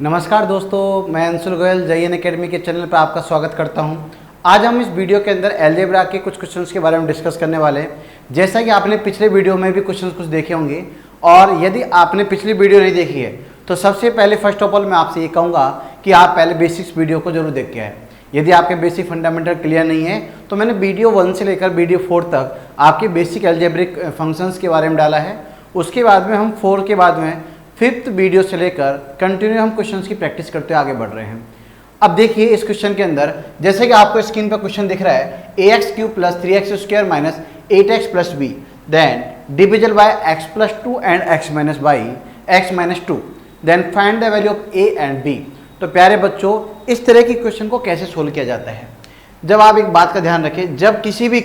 नमस्कार दोस्तों, मैं अंशुल गोयल जयन एकेडमी के चैनल पर आपका स्वागत करता हूं। आज हम इस वीडियो के अंदर अलजेब्रा के कुछ क्वेश्चंस के बारे में डिस्कस करने वाले हैं। जैसा कि आपने पिछले वीडियो में भी क्वेश्चंस कुछ देखे होंगे, और यदि आपने पिछली वीडियो नहीं देखी है तो सबसे पहले फर्स्ट ऑफ ऑल मैं आपसे ये कहूँगा कि आप पहले बेसिक्स वीडियो को जरूर देख के आए। यदि आपके बेसिक फंडामेंटल क्लियर नहीं है तो मैंने वीडियो 1 से लेकर वीडियो 4 तक आपके बेसिक अलजेब्रिक फंक्शंस के बारे में डाला है। उसके बाद में हम 4 के बाद में 5th वीडियो से लेकर कंटिन्यू हम क्वेश्चंस की प्रैक्टिस करते हुए आगे बढ़ रहे हैं। अब देखिए इस क्वेश्चन के अंदर, जैसे कि आपको स्क्रीन पर क्वेश्चन दिख रहा है ax³ + 3x² - 8x + b then divisible by x + 2 and x - by x - 2 then find the value of a and b। तो प्यारे बच्चों, इस तरह की क्वेश्चन को कैसे सोल्व किया जाता है। जब आप एक बात का ध्यान रखें, जब किसी भी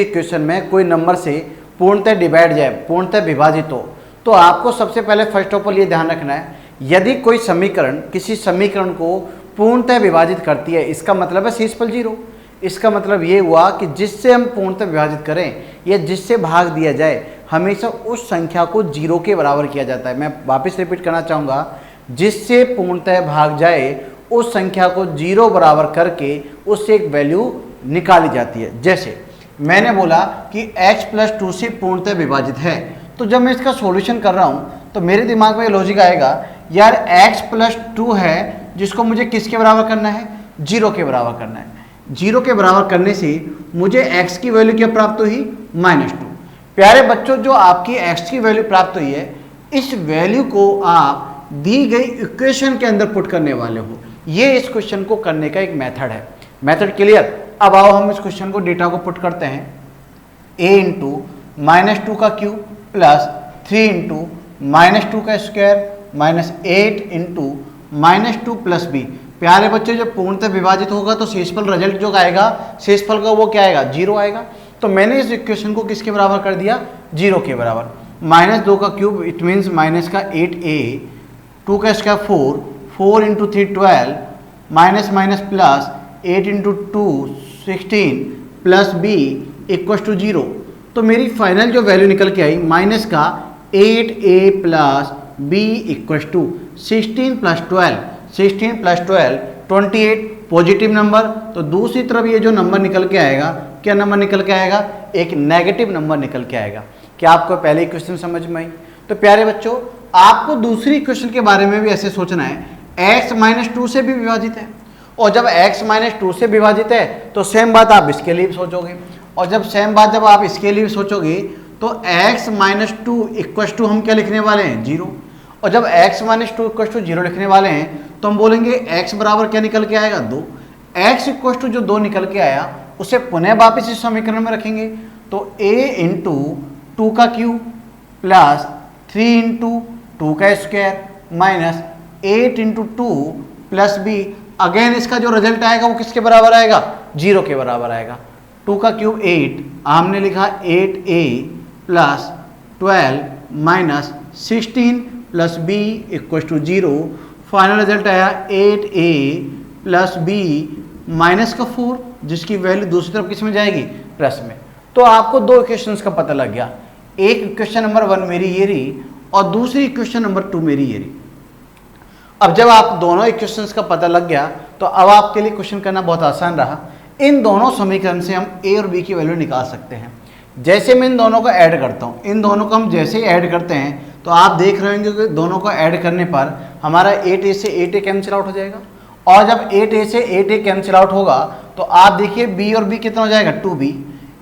इक्वेशन में कोई नंबर से पूर्णतः डिवाइड जाए, पूर्णतः विभाजित हो, तो आपको सबसे पहले फर्स्ट ऑफ ऑल ये ध्यान रखना है, यदि कोई समीकरण किसी समीकरण को पूर्णतः विभाजित करती है, इसका मतलब है शेषफल 0। इसका मतलब ये हुआ कि जिससे हम पूर्णतः विभाजित करें या जिससे भाग दिया जाए, हमेशा उस संख्या को 0 के बराबर किया जाता है। मैं वापस रिपीट करना चाहूँगा, जिससे पूर्णतः भाग जाए उस संख्या को 0 बराबर करके उससे एक वैल्यू निकाली जाती है। जैसे मैंने बोला कि x + 2 से पूर्णतः विभाजित है, तो जब मैं इसका सॉल्यूशन कर रहा हूँ तो मेरे दिमाग में ये लॉजिक आएगा, यार x + 2 है जिसको मुझे किसके बराबर करना है, 0 के बराबर करना है। 0 के बराबर करने से मुझे x की वैल्यू क्या प्राप्त हुई, -2। प्यारे बच्चों, जो आपकी x की वैल्यू प्राप्त हुई है, इस वैल्यू को आप दी गई इक्वेशन के अंदर पुट करने वाले हो। ये इस क्वेश्चन को करने का एक मेथड है। Method clear. अब आओ हम इस क्वेश्चन को डेटा को पुट करते हैं। a × -2 का क्यूब प्लस 3 × -2 का स्क्वायर माइनस 8 × -2 प्लस b। प्यारे बच्चे, जब पूर्णतः विभाजित होगा तो शेषफल रिजल्ट जो आएगा, शेषफल का वो क्या आएगा, 0 आएगा। तो मैंने इस इक्वेशन को किसके बराबर कर दिया, 0 के बराबर। -2 का क्यूब इट मीन्स माइनस का 8a, 2 का square 4 × 3 12 minus minus plus 8 × 2 16 plus b = 0। तो मेरी फाइनल जो वैल्यू निकल के आई, माइनस का 8a plus b = 16 + 12 28 positive number. तो दूसरी तरफ ये जो नंबर निकल के आएगा, क्या नंबर निकल के आएगा, एक नेगेटिव नंबर निकल के आएगा। क्या आपको पहले क्वेश्चन समझ में आई? तो प्यारे बच्चों, आपको दूसरी क्वेश्चन के बारे में भी ऐसे सोचना है, x - 2 से भी विभाजित है, और जब x - 2 से विभाजित है तो सेम बात आप इसके लिए भी सोचोगे, और जब सेम बात जब आप इसके लिए सोचोगे तो x - 2 = हम क्या लिखने वाले हैं, 0। और जब x - 2 = 0 लिखने वाले हैं तो हम बोलेंगे x बराबर क्या निकल के आएगा, 2। x = जो 2 निकल के आया उसे पुनः वापस इस समीकरण में रखेंगे। तो a × 2 का क्यूब प्लस 3 × 2 का square minus 8 × 2 plus b। Again इसका जो रिजल्ट आएगा वो किसके बराबर आएगा, 0 के बराबर आएगा। 2 का क्यूब 8, हमने लिखा 8a plus 12 minus 16 plus b = 0। Final result आया 8a प्लस b माइनस का 4, जिसकी वैल्यू दूसरी तरफ किस में जाएगी, प्लस में। तो आपको दो इक्वेशंस का पता लग गया। एक इक्वेशन नंबर 1 मेरी ये रही और दूसरी इक्वेशन नंबर 2 मेरी ये रही। अब जब आप दोनों इक्वेशंस का पता लग गया तो अब आपके लिए क्वेश्चन करना बहुत आसान रहा। इन दोनों समीकरण से हम a और b की वैल्यू निकाल सकते हैं। जैसे मैं इन दोनों को ऐड करता हूँ, इन दोनों को हम जैसे ही ऐड करते हैं तो आप देख रहे होंगे कि दोनों को ऐड करने पर हमारा 8a से 8a कैंसिल आउट हो जाएगा, और जब 8a से 8a कैंसिल आउट होगा तो आप देखिए b और b कितना हो जाएगा, 2b।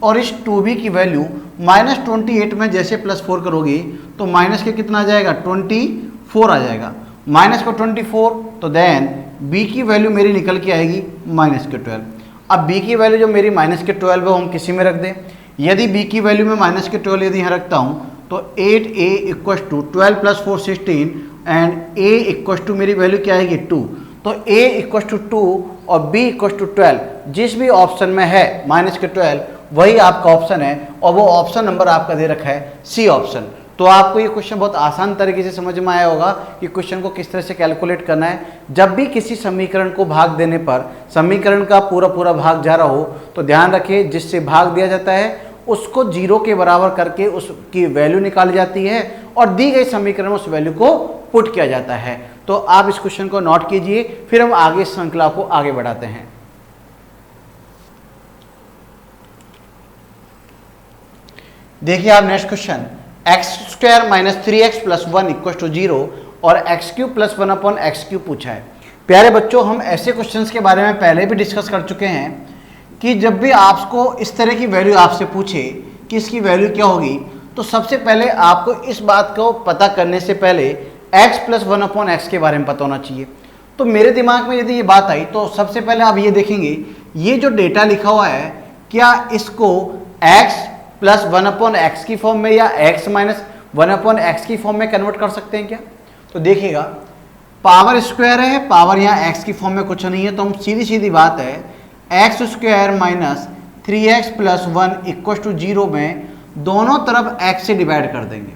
और इस 2b की वैल्यू -28 में जैसे +4 करोगे तो माइनस के कितना आ जाएगा, 24 आ जाएगा। माइनस को 24, तो देन b की वैल्यू मेरी निकल के आएगी -12। अब b की वैल्यू जो मेरी -12 है वो हम किसी में रख दें। यदि b की वैल्यू में -12 यदि यहाँ रखता हूँ तो 8a = 12 + 4 16 एंड a = मेरी वैल्यू क्या आएगी, 2। तो a = 2 और b = 12, जिस भी ऑप्शन में है -12 वही आपका ऑप्शन है, और वो ऑप्शन नंबर आपका दे रखा है सी ऑप्शन। तो आपको ये क्वेश्चन बहुत आसान तरीके से समझ में आया होगा कि क्वेश्चन को किस तरह से कैलकुलेट करना है। जब भी किसी समीकरण को भाग देने पर समीकरण का पूरा भाग जा रहा हो तो ध्यान रखिए, जिससे भाग दिया जाता है उसको 0 के बराबर करके उसकी वैल्यू निकाली जाती है और दी गई समीकरण में उस वैल्यू को पुट किया जाता है। तो आप इस क्वेश्चन को नोट कीजिए, फिर हम आगे इस श्रृंखला को आगे बढ़ाते हैं। देखिए आप next question, x square minus 3x plus 1 equal to 0 और x cube plus 1 upon x cube पूछा है। प्यारे बच्चों, हम ऐसे क्वेश्चंस के बारे में पहले भी डिस्कस कर चुके हैं कि जब भी आपको इस तरह की वैल्यू आपसे पूछे कि इसकी वैल्यू क्या होगी, तो सबसे पहले आपको इस बात को पता करने से पहले x प्लस 1 अपॉन एक्स के बारे में पता होना चाहिए। तो मेरे दिमाग में यदि ये बात आई तो सबसे पहले आप ये देखेंगे, ये जो डेटा लिखा हुआ है क्या इसको x प्लस 1 अपॉन एक्स की फॉर्म में या x माइनस 1 अपॉन एक्स की फॉर्म में कन्वर्ट कर सकते हैं क्या? तो देखिएगा, पावर स्क्वायर है, पावर यहाँ x की फॉर्म में कुछ नहीं है, तो हम सीधी सीधी बात है x square minus 3x plus 1 equal to 0 में दोनों तरफ x से डिवाइड कर देंगे।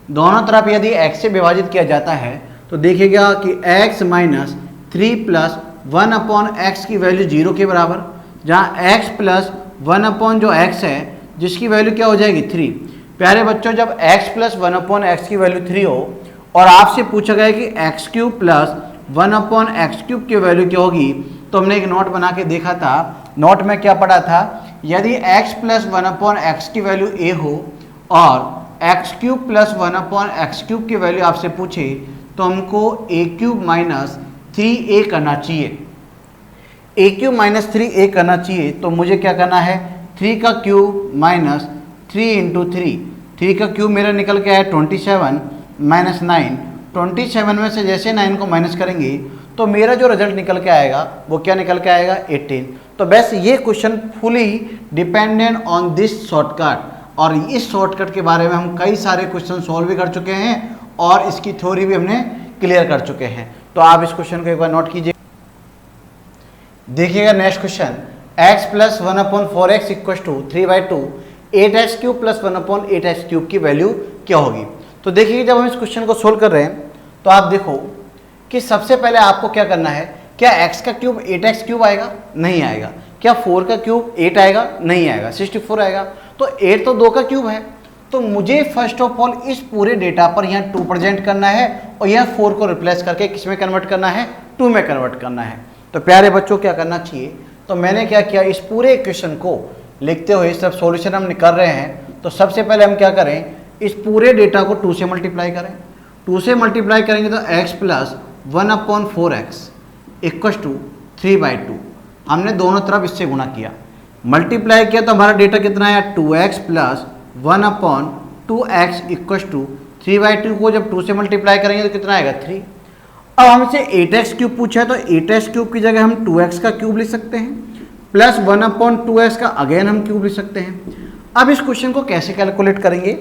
दोनों तरफ यदि x से विभाजित किया जाता है तो देखिएगा कि x minus 3 plus 1 upon x की वैल्यू 0 के बराबर, जहाँ x प्लस 1 अपॉन जो x है जिसकी वैल्यू क्या हो जाएगी 3। प्यारे बच्चों, जब x प्लस 1 अपॉन एक्स की वैल्यू 3 हो और आपसे पूछा गया कि x cube plus 1 upon x cube की वैल्यू क्या होगी, तो हमने एक नोट बना के देखा था। नोट में क्या पढ़ा था, यदि x प्लस 1 अपॉन एक्स की वैल्यू a हो और x cube plus 1 upon x cube की वैल्यू आपसे पूछे तो हमको a क्यूब माइनस 3a करना चाहिए। a क्यूब माइनस 3a करना चाहिए, तो मुझे क्या करना है, 3 का क्यूब माइनस 3 इंटू 3 का क्यूब मेरा निकल के आया 27 माइनस 9। 27 में से जैसे 9 को माइनस करेंगे तो मेरा जो रिजल्ट निकल के आएगा वो क्या निकल के आएगा 18। तो बस ये question fully dependent on this shortcut, और इस शॉर्टकट के बारे में हम कई सारे क्वेश्चन सॉल्व भी कर चुके हैं और इसकी थ्योरी भी हमने क्लियर कर चुके हैं। तो आप इस क्वेश्चन को एक बार नोट कीजिए। देखिएगा next question, x plus 1 upon 4x equal to 3/2 8x cube plus 1 upon 8x cube की वैल्यू क्या होगी। तो देखिए जब हम इस क्वेश्चन को सोल्व कर रहे हैं तो आप देखो कि सबसे पहले आपको क्या करना है, क्या x का क्यूब 8x क्यूब आएगा? नहीं आएगा। क्या 4 का क्यूब 8 आएगा? नहीं आएगा, 64 आएगा। तो 8 तो 2 का क्यूब है, तो मुझे फर्स्ट ऑफ ऑल इस पूरे डेटा पर यहाँ 2 प्रेजेंट करना है और यहाँ 4 को रिप्लेस करके किस में कन्वर्ट करना है, 2 में कन्वर्ट करना है। तो प्यारे बच्चों क्या करना चाहिए, तो मैंने क्या किया, इस पूरे इक्वेशन को लिखते हुए सब सॉल्यूशन हम कर रहे हैं। तो सबसे पहले हम क्या करें, इस पूरे डेटा को 2 से मल्टीप्लाई करें। 2 से मल्टीप्लाई करेंगे तो x plus 1 upon 4x equal to 3/2, हमने दोनों तरफ इससे गुणा किया, मल्टीप्लाई किया तो हमारा डेटा कितना आया 2x plus 1 upon 2x equal to 3/2 को जब 2 से मल्टीप्लाई करेंगे तो कितना आएगा 3। अब हमसे 8x क्यूब पूछा है तो 8x क्यूब की जगह हम 2x का क्यूब लिख सकते हैं, प्लस 1 अपॉन 2x का अगेन हम क्यूब लिख सकते हैं। अब इस क्वेश्चन को कैसे कैलकुलेट करेंगे,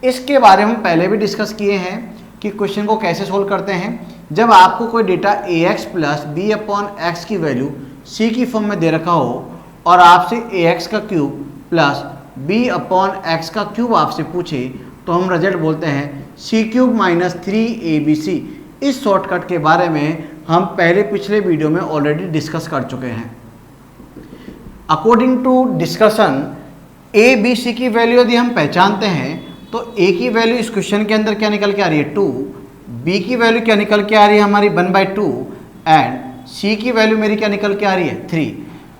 इसके बारे में हम पहले भी डिस्कस किए हैं कि क्वेश्चन को कैसे सोल्व करते हैं। जब आपको कोई data ax plus b upon x की वैल्यू c की फॉर्म में दे रखा हो और आपसे ax का cube plus b upon x का क्यूब आपसे पूछे तो हम रिजल्ट बोलते हैं c क्यूब माइनस 3abc। इस शॉर्टकट के बारे में हम पहले पिछले वीडियो में ऑलरेडी डिस्कस कर चुके हैं। According to discussion A B C की वैल्यू यदि हम पहचानते हैं तो ए की वैल्यू इस क्वेश्चन के अंदर क्या निकल के आ रही है 2, बी की वैल्यू क्या निकल के आ रही है हमारी 1/2 एंड सी की वैल्यू मेरी क्या निकल के आ रही है 3।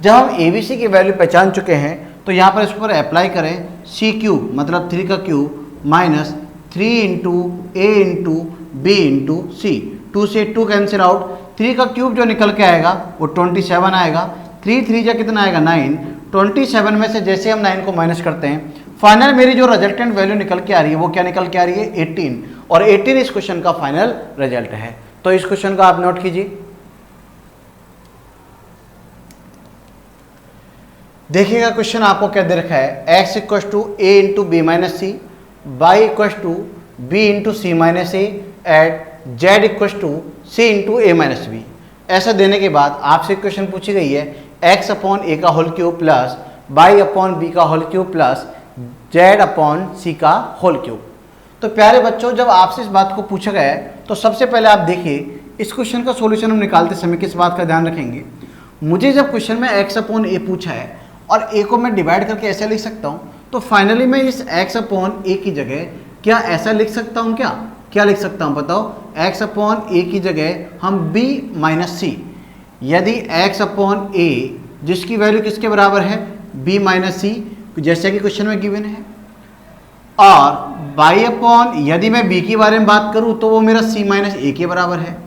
जब हम ए बी सी की वैल्यू पहचान चुके हैं तो यहाँ पर इस पर अप्लाई करें सी क्यूब मतलब 3 का क्यूब माइनस 3 इंटू ए इंटू बी इंटू सी। 2 से 2 कैंसिल आउट, 3 का क्यूब जो निकल के आएगा वो 27 आएगा, 3 3 जा कितना आएगा 9। 27 में से जैसे हम 9 को माइनस करते हैं फाइनल मेरी जो रिजल्टेंट वैल्यू निकल के आ रही है वो क्या निकल के आ रही है 18, और 18 इस क्वेश्चन का फाइनल रिजल्ट है। तो इस क्वेश्चन का आप नोट कीजिए। देखिएगा क्वेश्चन आपको क्या दे रखा है, x equal to a into b minus c, y equal to b into c minus a and z equal to c into a minus b. ऐसा देने के बाद आपसे क्वेश्चन पूछी गई है x अपॉन ए का whole cube plus Y upon B का whole cube plus Z upon सी का होल क्यूब। तो प्यारे बच्चों जब आपसे इस बात को पूछा गया है तो सबसे पहले आप देखिए इस क्वेश्चन का सॉल्यूशन हम निकालते समय किस बात का ध्यान रखेंगे। मुझे जब क्वेश्चन में x अपॉन ए पूछा है और a को मैं डिवाइड करके ऐसे लिख सकता हूँ, तो फाइनली मैं इस x अपॉन ए की जगह क्या ऐसा लिख सकता हूँ क्या क्या लिख सकता हूँ बताओ, x अपॉन ए की जगह हम b माइनस सी, यदि x अपॉन ए जिसकी वैल्यू किसके बराबर है, b माइनस सी, जैसे कि क्वेश्चन में गिवन है, और y अपॉन यदि मैं b के बारे में बात करूँ तो वो मेरा c माइनस ए के बराबर है,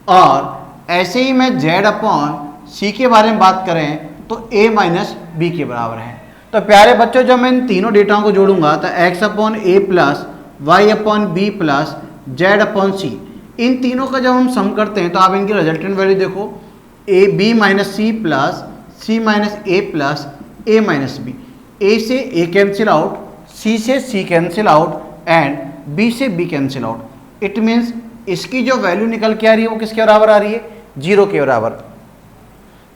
और ऐसे ही मैं z अपॉन c के बारे में बात करें तो a माइनस बी के बराबर है। तो प्यारे बच्चों जब मैं इन तीनों डेटाओं को जोड़ूंगा तो x upon a plus Y upon b plus Z upon c, इन तीनों का जब हम सम करते हैं तो आप इनकी रिजल्टेंट वैल्यू देखो, a b minus c plus c minus a plus a minus b, a से ए कैंसिल आउट, सी से c cancel out and b से b cancel out. It means इसकी जो वैल्यू निकल के आ रही है वो किसके बराबर आ रही है, 0 के बराबर।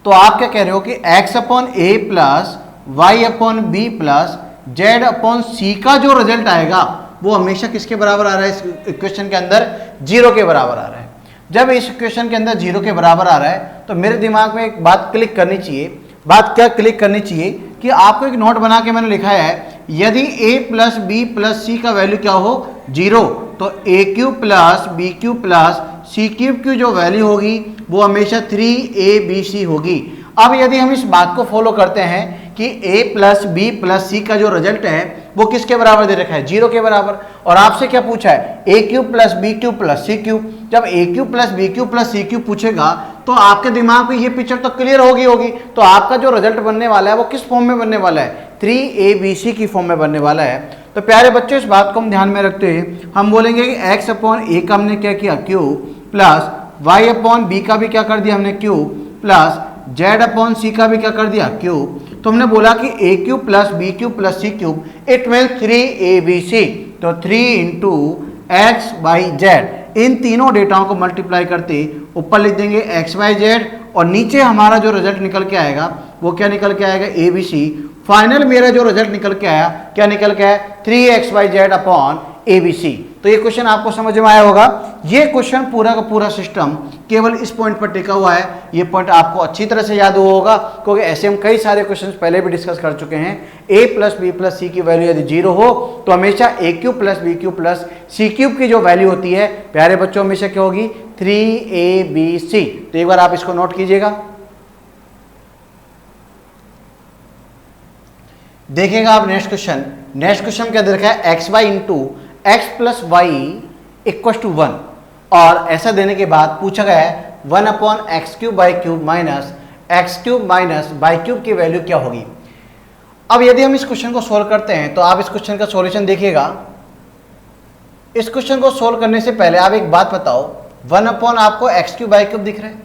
तो आप क्या कह रहे हो कि x upon a plus Y upon b plus Z upon सी का जो रिजल्ट आएगा वो हमेशा किसके बराबर आ रहा है, इस इक्वेशन के अंदर 0 के बराबर आ रहा है। जब इस इक्वेशन के अंदर 0 के बराबर आ रहा है तो मेरे दिमाग में एक बात क्लिक करनी चाहिए। बात क्या क्लिक करनी चाहिए कि आपको एक नोट बना के मैंने लिखा है, यदि a plus b plus c का वैल्यू क्या हो 0, तो a cube plus b cube plus c cube की जो वैल्यू होगी वो हमेशा 3abc होगी। अब यदि हम इस बात को फॉलो करते हैं कि a plus b plus c का जो रिजल्ट है वो किसके बराबर दे रखा है, 0 के बराबर, और आपसे क्या पूछा है, a cube plus b cube plus c cube. जब a cube plus b cube plus c cube पूछेगा तो आपके दिमाग में ये पिक्चर तो क्लियर होगी। तो आपका जो रिजल्ट बनने वाला है वो किस फॉर्म में बनने वाला है, 3abc की फॉर्म में बनने वाला है। तो प्यारे बच्चों इस बात को हम ध्यान में रखते हुए हम बोलेंगे कि x अपॉन ए का हमने क्या किया cube, plus y upon B का भी क्या कर दिया हमने क्यूब, प्लस z अपॉन सी का भी क्या कर दिया क्यूब। तो हमने बोला कि a cube plus b cube plus c cube, it means 3abc। तो 3 इंटू एक्स वाई जेड, इन तीनों डेटाओं को मल्टीप्लाई करते ऊपर लिख देंगे एक्स वाई जेड, और नीचे हमारा जो रिजल्ट निकल के आएगा वो क्या निकल के आएगा, abc। फाइनल मेरा जो रिजल्ट निकल के आया क्या निकल के आया, 3xyz अपॉन abc। तो ये क्वेश्चन आपको समझ में आया होगा। ये क्वेश्चन पूरा का पूरा सिस्टम केवल इस पॉइंट पर टिका हुआ है। ये पॉइंट आपको अच्छी तरह से याद हुआ होगा क्योंकि ऐसे हम कई सारे क्वेश्चंस पहले भी डिस्कस कर चुके हैं। a plus b plus c की वैल्यू यदि 0 हो तो हमेशा a cube plus b cube plus c cube की जो वैल्यू होती है प्यारे बच्चों हमेशा क्या होगी, 3abc। तो एक बार आप इसको नोट कीजिएगा। देखिएगा आप नेक्स्ट क्वेश्चन क्या दे रखा है, x y into x plus y equal to 1, और ऐसा देने के बाद पूछा गया है 1 upon x cube by cube minus x cube minus by cube की वैल्यू क्या होगी। अब यदि हम इस क्वेश्चन को सोल्व करते हैं तो आप इस क्वेश्चन का सॉल्यूशन देखिएगा। इस क्वेश्चन को सोल्व करने से पहले आप एक बात बताओ, 1 अपॉन आपको एक्स क्यूब बाई क्यूब दिख रहा है,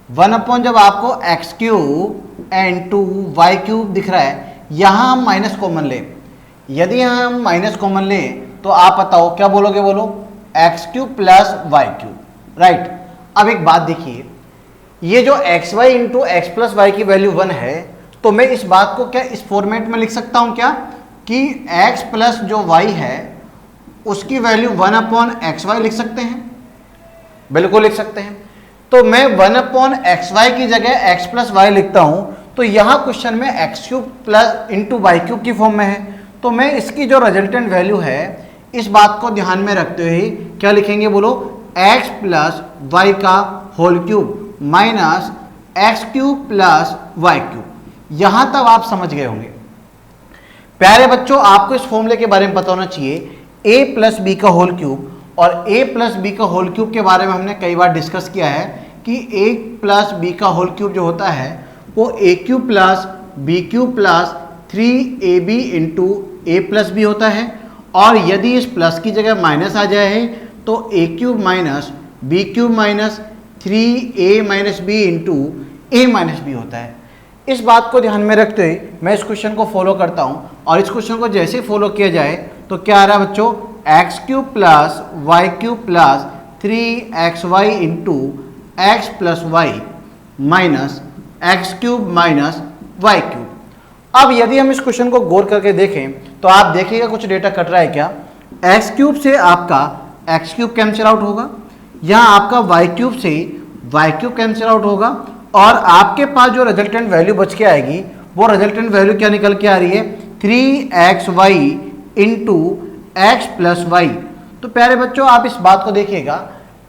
1 अपॉन जब आपको x cube and to y cube दिख रहा है, यहां हम माइनस कॉमन ले, यदि हम माइनस कॉमन ले तो आप बताओ क्या बोलोगे, बोलो x cube plus y cube, right. अब एक बात देखिए, ये जो x y into x plus y की वैल्यू 1 है, तो मैं इस बात को क्या इस फॉर्मेट में लिख सकता हूं क्या कि x प्लस जो y है उसकी वैल्यू 1 अपॉन एक्स वाई लिख सकते हैं, बिल्कुल लिख सकते हैं। तो मैं 1 अपॉन एक्स वाई की जगह x प्लस वाई लिखता हूं, तो यहां क्वेश्चन में x cube plus into y cube की फॉर्म में है, तो मैं इसकी जो रिजल्टेंट वैल्यू है इस बात को ध्यान में रखते हुए क्या लिखेंगे, बोलो x प्लस वाई का whole cube minus x cube plus y cube. यहां तक आप समझ गए होंगे। प्यारे बच्चों आपको इस फॉर्मूले के बारे में पता होना चाहिए, a प्लस बी का होल क्यूब, और a प्लस बी का होल क्यूब के बारे में हमने कई बार डिस्कस किया है कि a प्लस बी का होल क्यूब जो होता है वो a cube plus b cube plus 3ab into a plus b होता है, और यदि इस प्लस की जगह माइनस आ जाए तो a cube minus b cube minus 3a minus b into a minus b होता है। इस बात को ध्यान में रखते हुए मैं इस क्वेश्चन को फॉलो करता हूं, और इस क्वेश्चन को जैसे फॉलो किया जाए तो क्या आ रहा है बच्चों, x cube plus y cube plus 3xy into x plus y minus x cube minus y cube. अब यदि हम इस क्वेश्चन को गौर करके देखें तो आप देखिएगा कुछ डेटा कट रहा है क्या, एक्स क्यूब से आपका एक्स क्यूब कैंसिल आउट होगा, यहाँ आपका वाई क्यूब से वाई क्यूब कैंसिल आउट होगा, और आपके पास जो रिजल्टेंट वैल्यू बच के आएगी वो रिजल्टेंट वैल्यू क्या निकल के आ रही है, 3xy into x plus Y. तो प्यारे बच्चों आप इस बात को देखिएगा,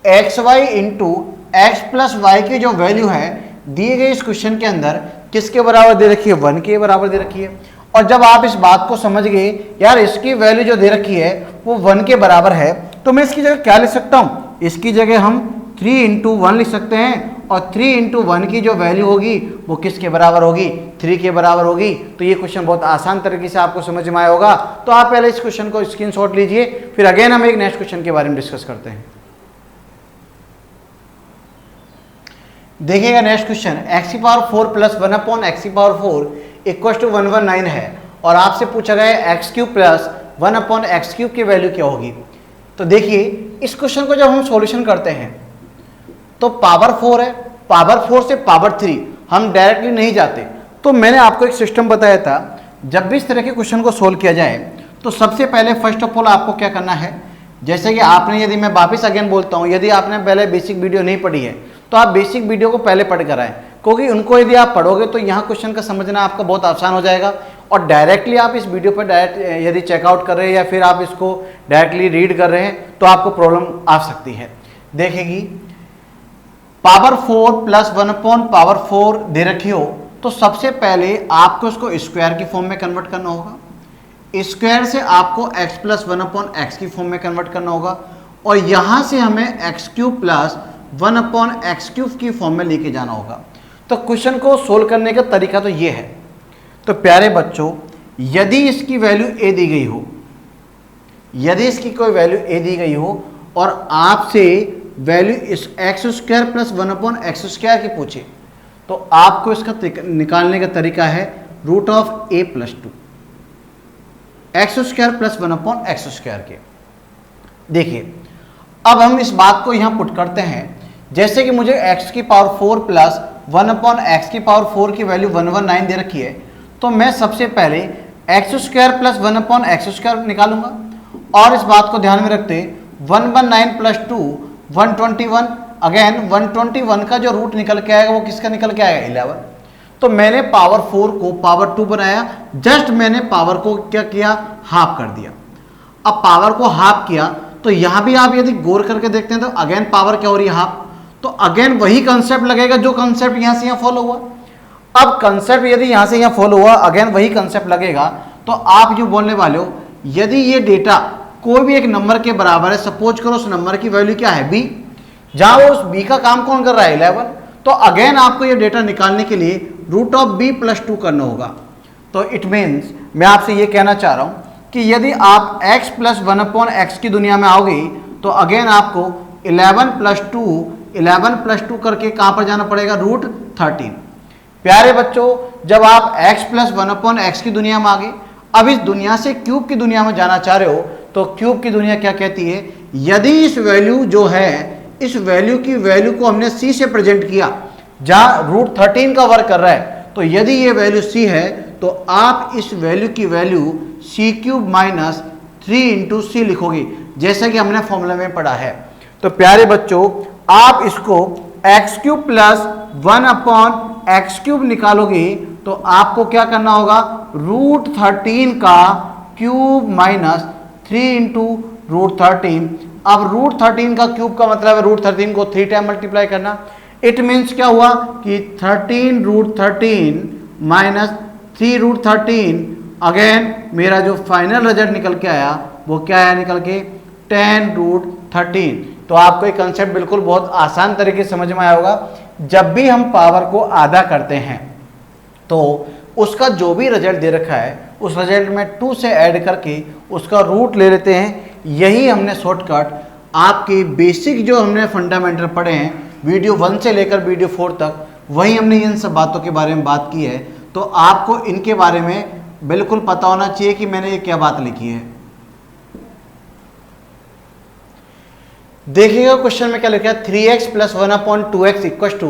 x y into x plus y की जो वैल्यू है दिए गए इस क्वेश्चन के अंदर किसके बराबर दे रखी है, 1 के बराबर दे रखी है। और जब आप इस बात को समझ गए यार इसकी वैल्यू जो दे रखी है वो 1 के बराबर है, तो मैं इसकी जगह क्या लिख सकता हूँ, इसकी जगह हम 3 इंटू 1 लिख सकते हैं। और 3 इंटू 1 की जो वैल्यू होगी वो किसके बराबर होगी, 3 के बराबर होगी। तो ये क्वेश्चन बहुत आसान तरीके से आपको समझ में आया होगा। तो आप पहले इस क्वेश्चन को स्क्रीनशॉट लीजिए, फिर अगेन हम एक नेक्स्ट क्वेश्चन के बारे में डिस्कस करते हैं। देखिएगा नेक्स्ट क्वेश्चन, एक्स की पावर 4 प्लस 1 अपॉन एक्स की पावर 4 इक्वल टू 119 है और आपसे पूछा गया है x cube plus 1 upon x cube की वैल्यू क्या होगी। तो देखिए इस क्वेश्चन को जब हम सॉल्यूशन करते हैं तो पावर 4 है, पावर 4 से पावर 3 हम डायरेक्टली नहीं जाते। तो मैंने आपको एक सिस्टम बताया था, जब भी इस तरह के क्वेश्चन को सोल्व किया जाए तो सबसे पहले फर्स्ट ऑफ ऑल आपको क्या करना है, जैसे कि आपने, यदि मैं वापस अगेन बोलता हूँ, यदि आपने पहले बेसिक वीडियो नहीं पढ़ी है तो आप बेसिक वीडियो को पहले पढ़ कर आए, क्योंकि उनको यदि आप पढ़ोगे तो यहाँ क्वेश्चन का समझना आपका बहुत आसान हो जाएगा। और डायरेक्टली आप इस वीडियो पर डायरेक्ट यदि चेकआउट कर रहे हैं या फिर आप इसको डायरेक्टली रीड कर रहे हैं तो आपको प्रॉब्लम आ सकती है। देखेगी पावर 4 प्लस 1 अपॉन पावर 4 दे रखी हो तो सबसे पहले आपको इसको स्क्वायर की फॉर्म में कन्वर्ट करना होगा। स्क्वायर से आपको x प्लस 1 अपॉन एक्स की फॉर्म में कन्वर्ट करना होगा और यहाँ से हमें x cube plus 1 upon x cube की फॉर्म में लेके जाना होगा। तो क्वेश्चन को सोल्व करने का तरीका तो ये है। तो प्यारे बच्चों यदि इसकी वैल्यू a दी गई हो, यदि इसकी कोई वैल्यू a दी गई हो और आपसे वैल्यू इस x square plus 1 upon x square की पूछे तो आपको इसका निकालने का तरीका है root of a plus 2 x square plus 1 upon x square के। देखिए अब हम इस बात को यहां पुट करते हैं, जैसे कि मुझे x की पावर 4 प्लस 1 अपॉन एक्स की पावर 4 की वैल्यू 119 दे रखी है, तो मैं सबसे पहले x square plus 1 upon x square निकालूंगा और इस बात को ध्यान में रखते 119 प्लस 2 121, अगेन 121 का जो रूट निकल के आएगा वो किसका निकल के आएगा 11। तो मैंने पावर 4 को पावर 2 बनाया, जस्ट मैंने पावर को क्या किया, हाफ कर दिया। अब पावर को हाफ किया तो यहां भी आप यदि गौर करके देखते हैं तो अगेन पावर क्या हो रही है, हाफ। तो अगेन वही कंसेप्ट लगेगा जो कंसेप्ट यहां से यहां फॉलो हुआ। अब कंसेप्ट यदि यहां से यहां फॉलो हुआ, अगेन वही कंसेप्ट लगेगा। तो आप जो बोलने वाले हो, यदि ये डेटा कोई भी एक नंबर के बराबर है, सपोज करो उस नंबर की वैल्यू क्या है b, जहां वो उस b का काम कौन कर रहा है 11, तो अगेन आपको ये डेटा निकालने के लिए रूट ऑफ b प्लस 2 करना होगा। तो इट मीन्स मैं आपसे ये कहना चाह रहा हूं कि यदि आप x प्लस 1 अपॉन एक्स की दुनिया में आओगे तो अगेन आपको 11 प्लस 2 करके कहां पर जाना पड़ेगा, रूट 13। प्यारे बच्चों जब आप x प्लस 1 अपॉन एक्स की दुनिया में आ गए, अब इस दुनिया से क्यूब की दुनिया में जाना चाह रहे हो, तो क्यूब की दुनिया क्या कहती है, यदि इस वैल्यू जो है, इस वैल्यू की वैल्यू को हमने c से प्रेजेंट किया जहां रूट 13 का वर्क कर रहा है, तो यदि ये वैल्यू c है तो आप इस वैल्यू की value c cube minus 3 into c लिखोगे, जैसा कि हमने फॉर्मूला में पढ़ा है। तो प्यारे बच्चों आप इसको x cube plus 1 upon x cube निकालोगे तो आपको क्या करना होगा, रूट 13 का क्यूब माइनस 3 इंटू रूट 13। अब रूट 13 का क्यूब का मतलब है रूट 13 को 3 टाइम मल्टीप्लाई करना। इट मीन्स क्या हुआ कि 13 रूट 13 माइनस 3 रूट 13, अगेन मेरा जो फाइनल रिजल्ट निकल के आया वो क्या आया निकल के 10 रूट 13। तो आपको ये कंसेप्ट बिल्कुल बहुत आसान तरीके से समझ में आया होगा। जब भी हम पावर को आधा करते हैं तो उसका जो भी रिजल्ट दे रखा है उस रिजल्ट में 2 से ऐड करके उसका रूट ले लेते हैं। यही हमने शॉर्टकट आपके बेसिक जो हमने फंडामेंटल पढ़े हैं वीडियो 1 से लेकर वीडियो 4 तक, वही हमने इन सब बातों के बारे में बात की है। तो आपको इनके बारे में बिल्कुल पता होना चाहिए कि मैंने ये क्या बात लिखी है। देखिएगा क्वेश्चन में क्या लिखा है, 3x plus 1 upon 2x equal to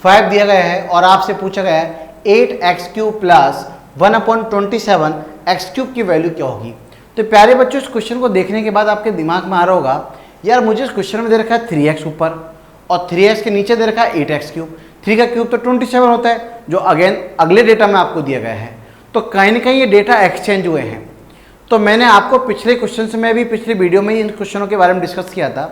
5 दिया गया है और आपसे पूछा गया है 8x cube plus 1 upon 27 x cube की वैल्यू क्या होगी। तो प्यारे बच्चों इस क्वेश्चन को देखने के बाद आपके दिमाग में आ रहा होगा, यार मुझे इस क्वेश्चन में दे रखा है 3x ऊपर और 3x के नीचे दे रखा है 8x क्यूब। 3 का क्यूब तो 27 होता है जो अगेन अगले डेटा में आपको दिया गया है। तो कहीं ना कहीं ये डेटा एक्सचेंज हुए हैं। तो मैंने आपको पिछले क्वेश्चन में भी, पिछले वीडियो में ही इन क्वेश्चनों के बारे में डिस्कस किया था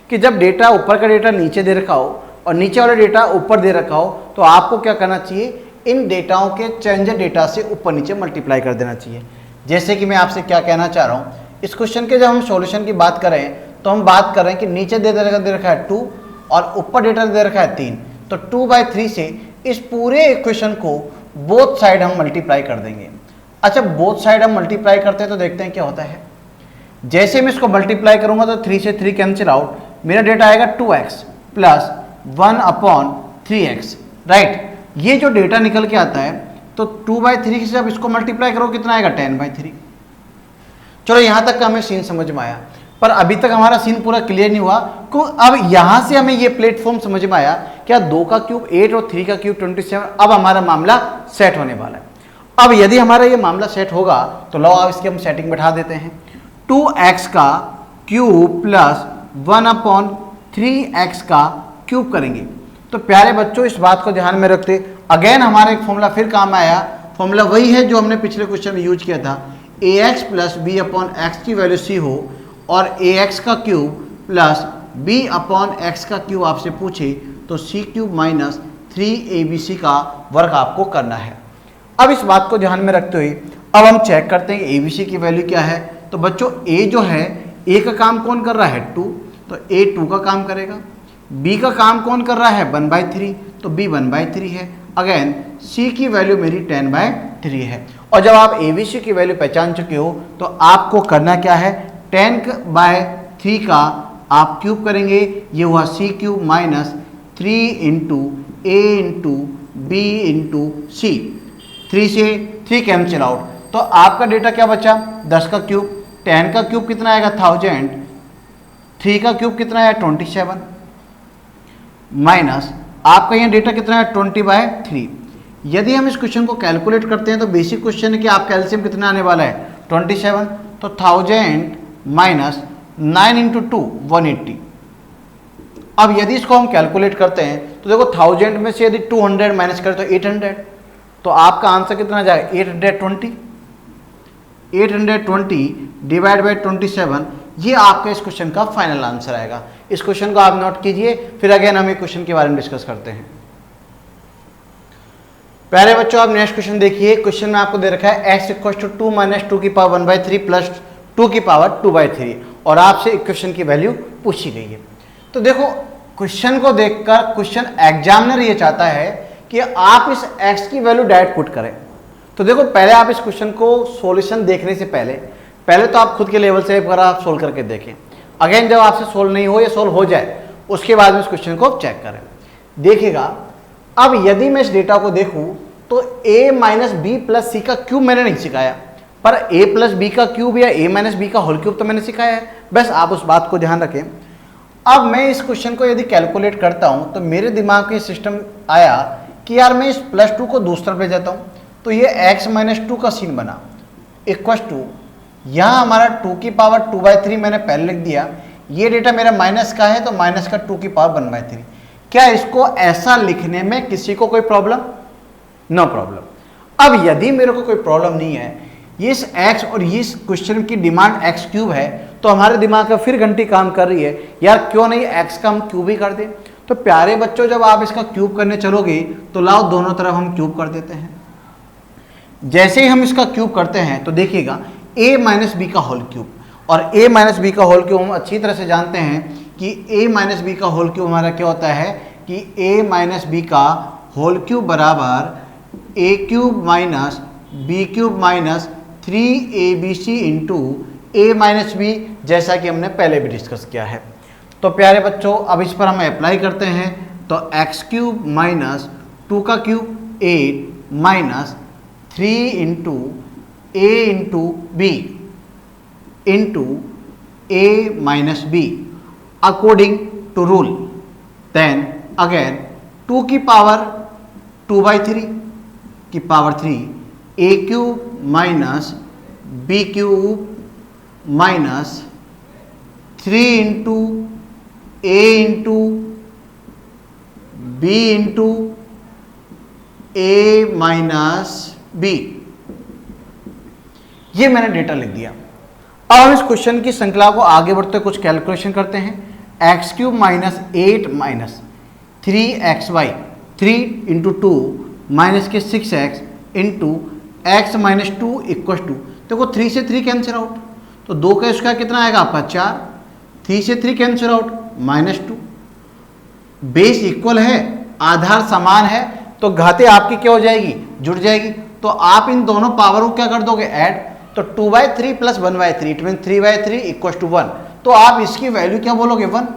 कि जब डेटा ऊपर का डेटा नीचे दे रखा हो और नीचे वाला डेटा ऊपर दे रखा हो तो आपको क्या करना चाहिए, इन डेटाओं के चेंजर डेटा से ऊपर नीचे मल्टीप्लाई कर देना चाहिए। जैसे कि मैं आपसे क्या कहना चाह रहा हूँ, इस क्वेश्चन के जब हम सॉल्यूशन की बात करें तो हम बात कर रहे हैं कि नीचे दे रखा है 2 और ऊपर डेटा दे रखा है 3, तो 2/3 से इस पूरे इक्वेशन को बोथ साइड हम मल्टीप्लाई कर देंगे। अच्छा, बोथ साइड हम मल्टीप्लाई करते हैं तो देखते हैं क्या होता है। जैसे मैं इसको मल्टीप्लाई करूंगा तो 3 से 3 कैंसिल आउट, मेरा डेटा आएगा 2x प्लस 1/3x, राइट। ये जो डेटा निकल के आता है तो 2/3 से जब इसको मल्टीप्लाई करो कितना आएगा, 10/3। चलो यहां तक का हमें सीन समझ में आया, पर अभी तक हमारा सीन पूरा क्लियर नहीं हुआ। अब यहां से हमें ये प्लेटफॉर्म समझ में आया, क्या 2 का क्यूब 8 और 3 का क्यूब 27। अब हमारा मामला सेट होने वाला है। अब यदि हमारा ये मामला सेट होगा तो लो अब इसकी हम सेटिंग बैठा देते हैं। 2x का क्यूब प्लस 1/3x का क्यूब करेंगे। तो प्यारे बच्चों इस बात को ध्यान में रखते अगेन हमारा एक फॉर्मूला फिर काम आया। फॉर्मूला वही है जो हमने पिछले क्वेश्चन में यूज किया था, ax प्लस b/x की वैल्यू c हो और ax का क्यूब प्लस b/x का क्यूब आपसे पूछे तो c³ माइनस 3abc का वर्ग आपको करना है। अब इस बात को ध्यान में रखते हुए अब हम चेक करते हैं कि abc की वैल्यू क्या है। तो बच्चों a जो है, a का काम कौन कर रहा है 2, तो a 2 का काम करेगा। b का काम कौन कर रहा है 1/3, तो b 1/3 है। अगेन c की वैल्यू मेरी 10/3 है। और जब आप abc की वैल्यू पहचान चुके हो तो आपको करना क्या है, 10/3 का आप क्यूब करेंगे, ये हुआ c³ minus 3 into a into b into c। 3 से 3 कैंसिल आउट, तो आपका डेटा क्या बचा 10 का क्यूब, 10 का क्यूब कितना आएगा 1000, 3 का क्यूब कितना है 27 माइनस आपका यहाँ डेटा कितना है 20/3। यदि हम इस क्वेश्चन को कैलकुलेट करते हैं तो बेसिक क्वेश्चन है कि आपका एलसीएम कितना आने वाला है 27, तो 1000 माइनस 9 इंटू 2 180। अब यदि इसको हम कैलकुलेट करते हैं तो देखो 1000 में से यदि 200 माइनस करें तो 800, तो आपका आंसर कितना जाएगा 820। 820 डिवाइड बाई 27, ये आपका इस क्वेश्चन का फाइनल आंसर आएगा। इस क्वेश्चन को आप नोट कीजिए, फिर अगेन हम एक क्वेश्चन के बारे में डिस्कस करते हैं। पहले बच्चों आप नेक्स्ट क्वेश्चन देखिए। क्वेश्चन में आपको दे रखा है x = 2 माइनस 2 की पावर 1/3 प्लस 2 की पावर 2/3 और आपसे इक्वेशन की वैल्यू पूछी गई है। तो देखो क्वेश्चन को देखकर क्वेश्चन एग्जामिनर ये चाहता है कि आप इस x की वैल्यू डायरेक्ट पुट करें। तो देखो पहले आप इस क्वेश्चन को सॉल्यूशन देखने से पहले तो आप खुद के लेवल से एक बार आप सोल्व करके देखें। अगेन जब आपसे सोल्व नहीं हो या सोल्व हो जाए उसके बाद में इस क्वेश्चन को चेक करें। देखिएगा अब यदि मैं इस डेटा को देखूं तो a minus B plus c का क्यूब मैंने नहीं सिखाया, पर a प्लस बी का क्यूब या a माइनस बी का होल क्यूब तो मैंने सिखाया है। बस आप उस बात को ध्यान रखें। अब मैं इस क्वेश्चन को यदि कैलकुलेट करता हूं तो मेरे दिमाग में सिस्टम आया कि यार मैं इस +2 को दूसरी तरफ ले जाता हूं, तो ये x माइनस 2 का सीन बना इक्वस टू, यहाँ हमारा 2 की पावर 2/3 मैंने पहले लिख दिया। ये डेटा मेरा माइनस का है तो माइनस का 2 की पावर 1/3। क्या इसको ऐसा लिखने में किसी को कोई प्रॉब्लम? No problem. अब यदि मेरे को कोई प्रॉब्लम नहीं है, इस x और इस क्वेश्चन की डिमांड x³ है, तो हमारे दिमाग में फिर घंटी काम कर रही है, यार क्यों नहीं x का हम क्यूब ही कर दें। तो प्यारे बच्चों जब आप इसका क्यूब करने चलोगे तो लाओ दोनों तरफ हम क्यूब कर देते हैं। जैसे ही हम इसका क्यूब करते हैं तो देखिएगा a माइनस बी का होल क्यूब, और a माइनस बी का होल क्यूब हम अच्छी तरह से जानते हैं कि a माइनस बी का होल क्यूब हमारा क्या होता है कि a माइनस बी का होल क्यूब बराबर a³ minus b³ minus 3abc into a minus b, जैसा कि हमने पहले भी डिस्कस किया है। तो प्यारे बच्चों अब इस पर हम अप्लाई करते हैं, तो x³ माइनस 2 का cube 8 minus 3 into a into b into a minus b according to rule. Then again 2 की पावर 2/3 की power 3 a³ minus b³ minus 3 into a into b into a minus b। ये मैंने data लिख दिया। अब हम इस क्वेश्चन की श्रृंखला को आगे बढ़ते हुए कुछ कैलकुलेशन करते हैं। X cube minus 8 minus 3xy 3 into 2 minus के 6x into x minus 2 equal to, देखो 3 से 3 कैंसिल आउट, तो 2 का स्क्वायर कितना आएगा आपका 4, 3 से 3 कैंसिल आउट -2, बेस इक्वल है, आधार समान है, तो घाते आपकी क्या हो जाएगी, जुड़ जाएगी। तो आप इन दोनों पावर को क्या कर दोगे, ऐड, तो 2/3 plus 1/3 it mean 3/3 equal to 1, तो आप इसकी वैल्यू क्या बोलोगे 1।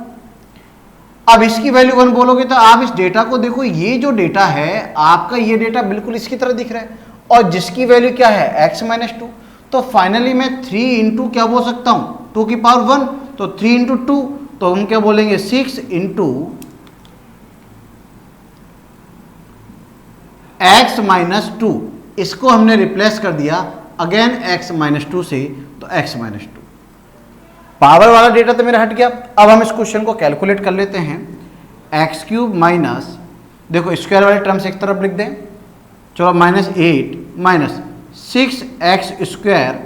अब इसकी वैल्यू 1 बोलोगे तो आप इस डेटा को देखो, ये जो डेटा है आपका, ये डेटा बिल्कुल इसकी तरह दिख रहा है, और जिसकी वैल्यू क्या है x माइनस 2, तो फाइनली मैं 3 इंटू क्या बोल सकता हूं 2 की पावर 1, तो 3 इंटू 2, तो हम क्या बोलेंगे 6 इंटू एक्स माइनस 2, इसको हमने रिप्लेस कर दिया अगेन x माइनस 2 से, तो x माइनस 2। पावर वाला डेटा तो मेरा हट गया। अब हम इस क्वेश्चन को कैलकुलेट कर लेते हैं। एक्स क्यूब माइनस, देखो स्क्वायर वाले टर्म्स एक तरफ लिख दें, चलो -8 minus 6x square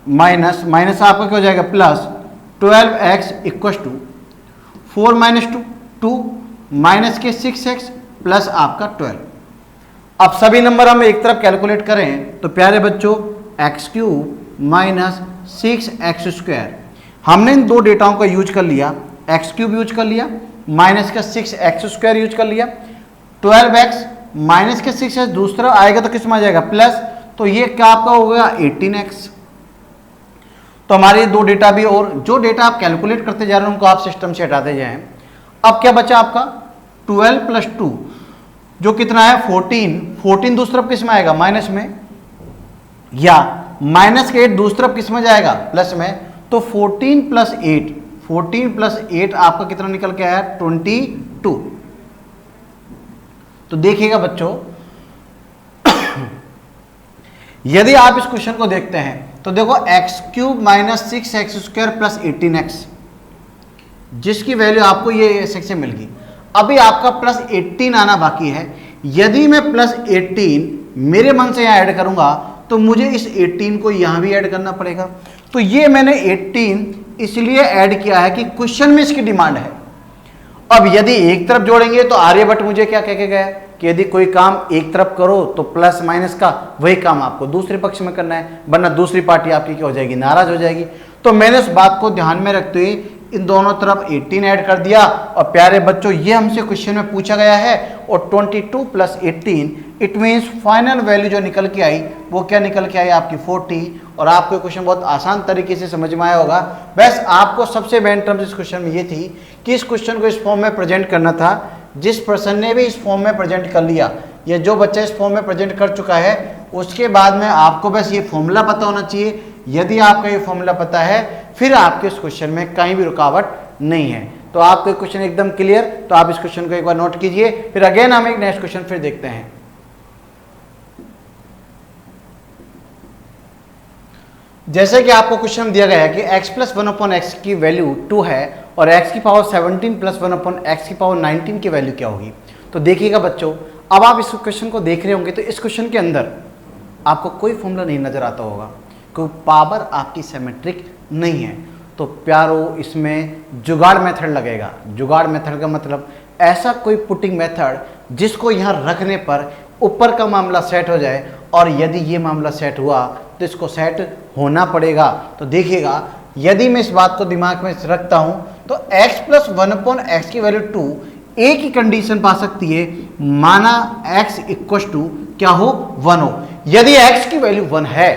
minus minus आपका क्या हो जाएगा plus 12x equal to 4 minus 2 minus के 6x प्लस आपका 12। अब सभी नंबर हम एक तरफ कैलकुलेट करें तो प्यारे बच्चों x cube minus 6x square, हमने इन दो डेटाओं का यूज कर लिया, एक्स क्यूब यूज कर लिया, माइनस का 6x स्क्वायर यूज कर लिया, 12x माइनस के 6x दूसरा आएगा तो किस में आ जाएगा प्लस, तो ये क्या आपका हो गया 18x। तो हमारे दो डेटा भी, और जो डेटा आप कैलकुलेट करते जा रहे हैं उनको आप सिस्टम से हटाते जाएं। अब क्या बचा आपका 12 प्लस 2 जो कितना है 14 दूसरी तरफ किस में आएगा माइनस में, या माइनस के 8 दूसरी तरफ किस में जाएगा प्लस में, तो 14 प्लस 8 आपका कितना निकल के आया 22। तो देखिएगा बच्चों यदि आप इस क्वेश्चन को देखते हैं तो देखो x cube minus 6x square plus 18x, जिसकी वैल्यू आपको ये से मिल गई। अभी आपका प्लस 18 आना बाकी है। यदि मैं प्लस 18 मेरे मन से यहां ऐड करूंगा तो मुझे इस 18 को यहां भी ऐड करना पड़ेगा। तो ये मैंने 18 इसलिए ऐड किया है कि क्वेश्चन में इसकी डिमांड है। अब यदि एक तरफ जोड़ेंगे तो आर्यभट्ट मुझे क्या कह के गया कि यदि कोई काम एक तरफ करो तो प्लस माइनस का वही काम आपको दूसरे पक्ष में करना है, वरना दूसरी पार्टी आपकी क्या हो जाएगी, नाराज हो जाएगी। तो मैंने इस बात को ध्यान में रखते हुए इन दोनों तरफ 18 ऐड कर दिया। और प्यारे बच्चों ये हमसे क्वेश्चन में पूछा गया है, और 22 plus 18 it means final value जो निकल के आई वो क्या निकल के आई आपकी 40। और आपको क्वेश्चन बहुत आसान तरीके से समझ में आया होगा। बस आपको सबसे मेन टर्म्स इस क्वेश्चन में ये थी कि इस क्वेश्चन को इस फॉर्म में प्रेजेंट करना था। जिस पर्सन ने भी इस फॉर्म में प्रेजेंट कर लिया, या जो बच्चा इस फॉर्म में प्रेजेंट कर चुका है, उसके बाद में आपको बस ये फॉर्मूला पता होना चाहिए। यदि आपका ये फॉर्मूला पता है फिर आपके इस क्वेश्चन में कहीं भी रुकावट नहीं है। तो आपको क्वेश्चन एकदम क्लियर, तो आप इस क्वेश्चन को एक बार नोट कीजिए। फिर अगेन हम एक नेक्स्ट क्वेश्चन फिर देखते हैं। जैसे कि आपको क्वेश्चन दिया गया है कि x प्लस 1/x की वैल्यू 2 है और x की पावर 17 प्लस 1/x की पावर 19 की वैल्यू क्या होगी। तो देखिएगा बच्चों, अब आप इस क्वेश्चन को देख रहे होंगे तो इस क्वेश्चन के अंदर आपको कोई फॉर्मूला नहीं नजर आता होगा, क्योंकि पावर आपकी सिमेट्रिक नहीं है। तो प्यारो इसमें जुगाड़ मेथड लगेगा। जुगाड़ मेथड का मतलब ऐसा कोई पुटिंग मेथड जिसको यहाँ रखने पर ऊपर का मामला सेट हो जाए, और यदि ये मामला सेट हुआ तो इसको सेट होना पड़ेगा। तो देखिएगा यदि मैं इस बात को दिमाग में रखता हूं तो x प्लस 1/x की वैल्यू 2 एक ही कंडीशन पा सकती है, माना x इक्व टू क्या हो 1 हो। यदि x की वैल्यू 1 है,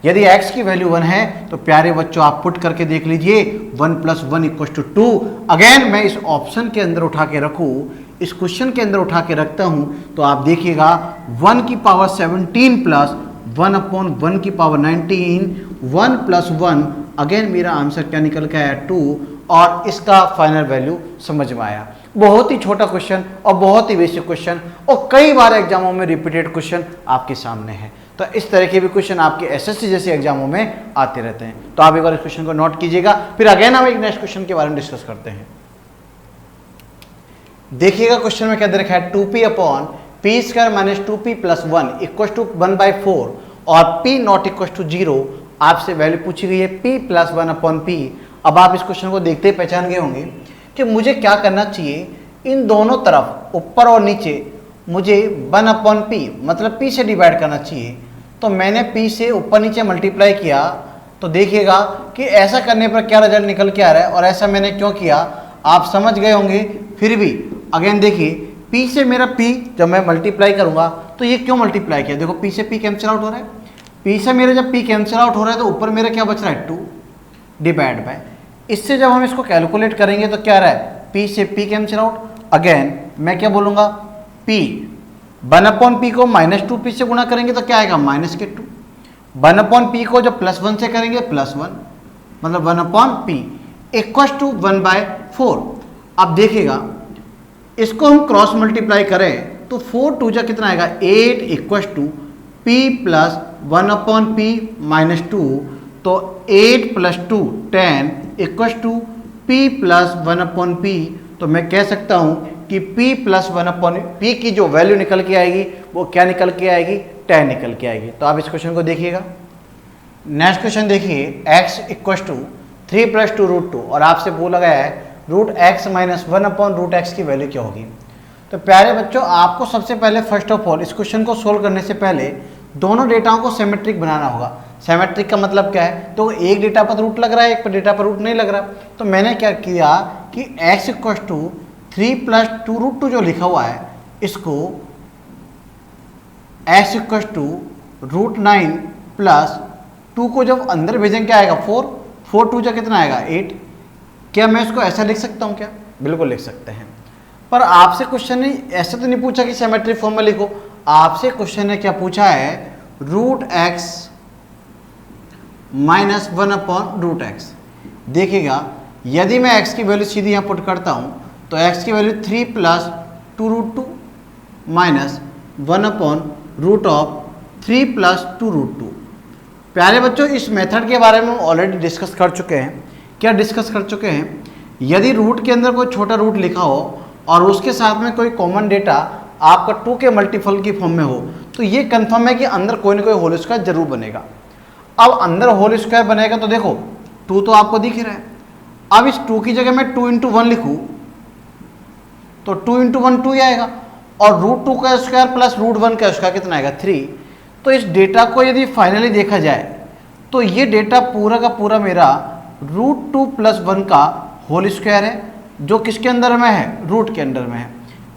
यदि x की वैल्यू 1 है तो प्यारे बच्चों आप पुट करके देख लीजिए 1 प्लस 1 इक्व टू 2। अगेन मैं इस ऑप्शन के अंदर उठा के रखूं, इस क्वेश्चन के अंदर उठा के रखता हूं, तो आप देखिएगा 1 की पावर 17 प्लस 1/1 की पावर 19, 1 प्लस 1, अगेन मेरा आंसर क्या निकल के आया 2, और इसका फाइनल वैल्यू समझ में आया। बहुत ही छोटा क्वेश्चन और बहुत ही बेसिक क्वेश्चन, और कई बार एग्जामों में रिपीटेड क्वेश्चन आपके सामने है। तो इस तरह के भी क्वेश्चन आपके एसएससी जैसे एग्जामों में आते रहते हैं। तो आप एक बार इस क्वेश्चन को नोट कीजिएगा, फिर अगेन हम एक नेक्स्ट क्वेश्चन के बारे में डिस्कस करते हैं। देखिएगा क्वेश्चन में क्या दे रखा है, 2p upon p² minus 2p plus 1 equal to 1/4 और p नॉट इक्व टू 0 आपसे वैल्यू पूछी गई है p प्लस 1/p। अब आप इस क्वेश्चन को देखते ही पहचान गए होंगे कि मुझे क्या करना चाहिए, इन दोनों तरफ ऊपर और नीचे मुझे 1/p मतलब p से डिवाइड करना चाहिए। तो मैंने p से ऊपर नीचे मल्टीप्लाई किया, तो देखिएगा कि ऐसा करने पर क्या रिजल्ट निकल के आ रहा है और ऐसा मैंने क्यों किया आप समझ गए होंगे। फिर भी अगेन देखिए, p से मेरा p जब मैं मल्टीप्लाई करूंगा तो ये क्यों मल्टीप्लाई किया, देखो p से p कैंसिल आउट हो रहा है, p से मेरा जब p कैंसिल आउट हो रहा है तो ऊपर मेरा क्या बच रहा है 2 डिवाइड बाय। इससे जब हम इसको कैलकुलेट करेंगे तो क्या रहा है, p से p कैंसिल आउट। अगेन मैं क्या बोलूँगा, p 1/p को -2p से गुणा करेंगे तो क्या आएगा -2। 1/p को जब +1 से करेंगे +1 मतलब 1/p इक्वस टू 1/4। अब देखिएगा इसको हम क्रॉस मल्टीप्लाई करें तो 4 2 जा कितना आएगा 8 equals to p plus 1/p -2। तो 8 + 2 10 equals to p plus 1/p। तो मैं कह सकता हूं कि p प्लस 1/p की जो वैल्यू निकल के आएगी वो क्या निकल के आएगी, 10 निकल के आएगी। तो आप इस क्वेश्चन को देखिएगा। नेक्स्ट क्वेश्चन देखिए, x इक्वस टू 3 + 2 √2 और आपसे बोला गया है √x - 1/√x की वैल्यू क्या होगी। तो प्यारे बच्चों, आपको सबसे पहले फर्स्ट ऑफ ऑल इस क्वेश्चन को सोल्व करने से पहले दोनों डेटाओं को सिमेट्रिक बनाना होगा। सिमेट्रिक का मतलब क्या है, तो एक डेटा पर रूट लग रहा है, एक पर डेटा पर रूट नहीं लग रहा। तो मैंने क्या किया कि x इक्वस टू 3 + 2 √2 जो लिखा हुआ है इसको x इक्वस टू √9 + 2 को जब अंदर भेजेंगे क्या आएगा 4 2 जा कितना आएगा 8। क्या मैं इसको ऐसा लिख सकता हूँ क्या, बिल्कुल लिख सकते हैं। पर आपसे क्वेश्चन ने ऐसे तो नहीं पूछा कि सिमेट्रिक फॉर्म में लिखो, आपसे क्वेश्चन ने क्या पूछा है √x - 1/√x। देखिएगा यदि मैं x की वैल्यू सीधी यहाँ पुट करता हूँ तो x की वैल्यू 3 + 2 √2 -1/√3 + 2 √2। प्यारे बच्चों, इस मेथड के बारे में हम ऑलरेडी डिस्कस कर चुके हैं। क्या डिस्कस कर चुके हैं, यदि रूट के अंदर कोई छोटा रूट लिखा हो और उसके साथ में कोई कॉमन डेटा आपका 2 के मल्टीपल की फॉर्म में हो तो ये कंफर्म है कि अंदर कोई ना कोई होल स्क्वायर जरूर बनेगा। अब अंदर होल स्क्वायर बनेगा तो देखो 2 तो आपको दिख ही रहा है। अब इस 2 की जगह मैं 2 × 1 लिखूँ तो 2 × 1 2 ही आएगा और √2 का स्क्वायर प्लस √1 का स्क्वायर कितना आएगा 3। तो इस डेटा को यदि फाइनली देखा जाए तो ये डेटा पूरा का पूरा मेरा √2 + 1 का होल स्क्वायर है, जो किसके अंदर में है, रूट के अंदर में है।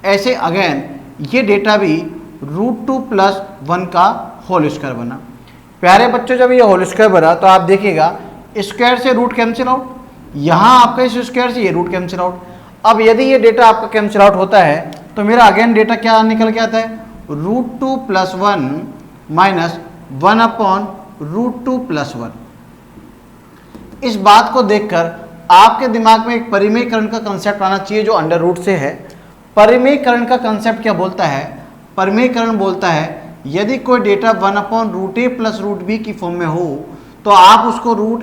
ऐसे अगेन ये डेटा भी √2 + 1 का होल स्क्वायर बना। प्यारे बच्चों, जब ये होल स्क्वायर बना तो आप देखिएगा स्क्वायर से रूट कैंसिल आउट, यहाँ आपका इस स्क्वायर से ये रूट कैंसिल आउट। अब यदि ये डेटा आपका कैंसिल आउट होता है तो मेरा अगेन डेटा क्या निकल के आता है √2 + 1 - 1/√2 + 1। इस बात को देखकर आपके दिमाग में एक परिमेयकरण का कंसेप्ट आना चाहिए जो अंडर रूट से है। परिमेयकरण का कंसेप्ट क्या बोलता है, परिमेयकरण बोलता है यदि कोई डेटा 1/√a + √b की फॉर्म में हो तो आप उसको √a -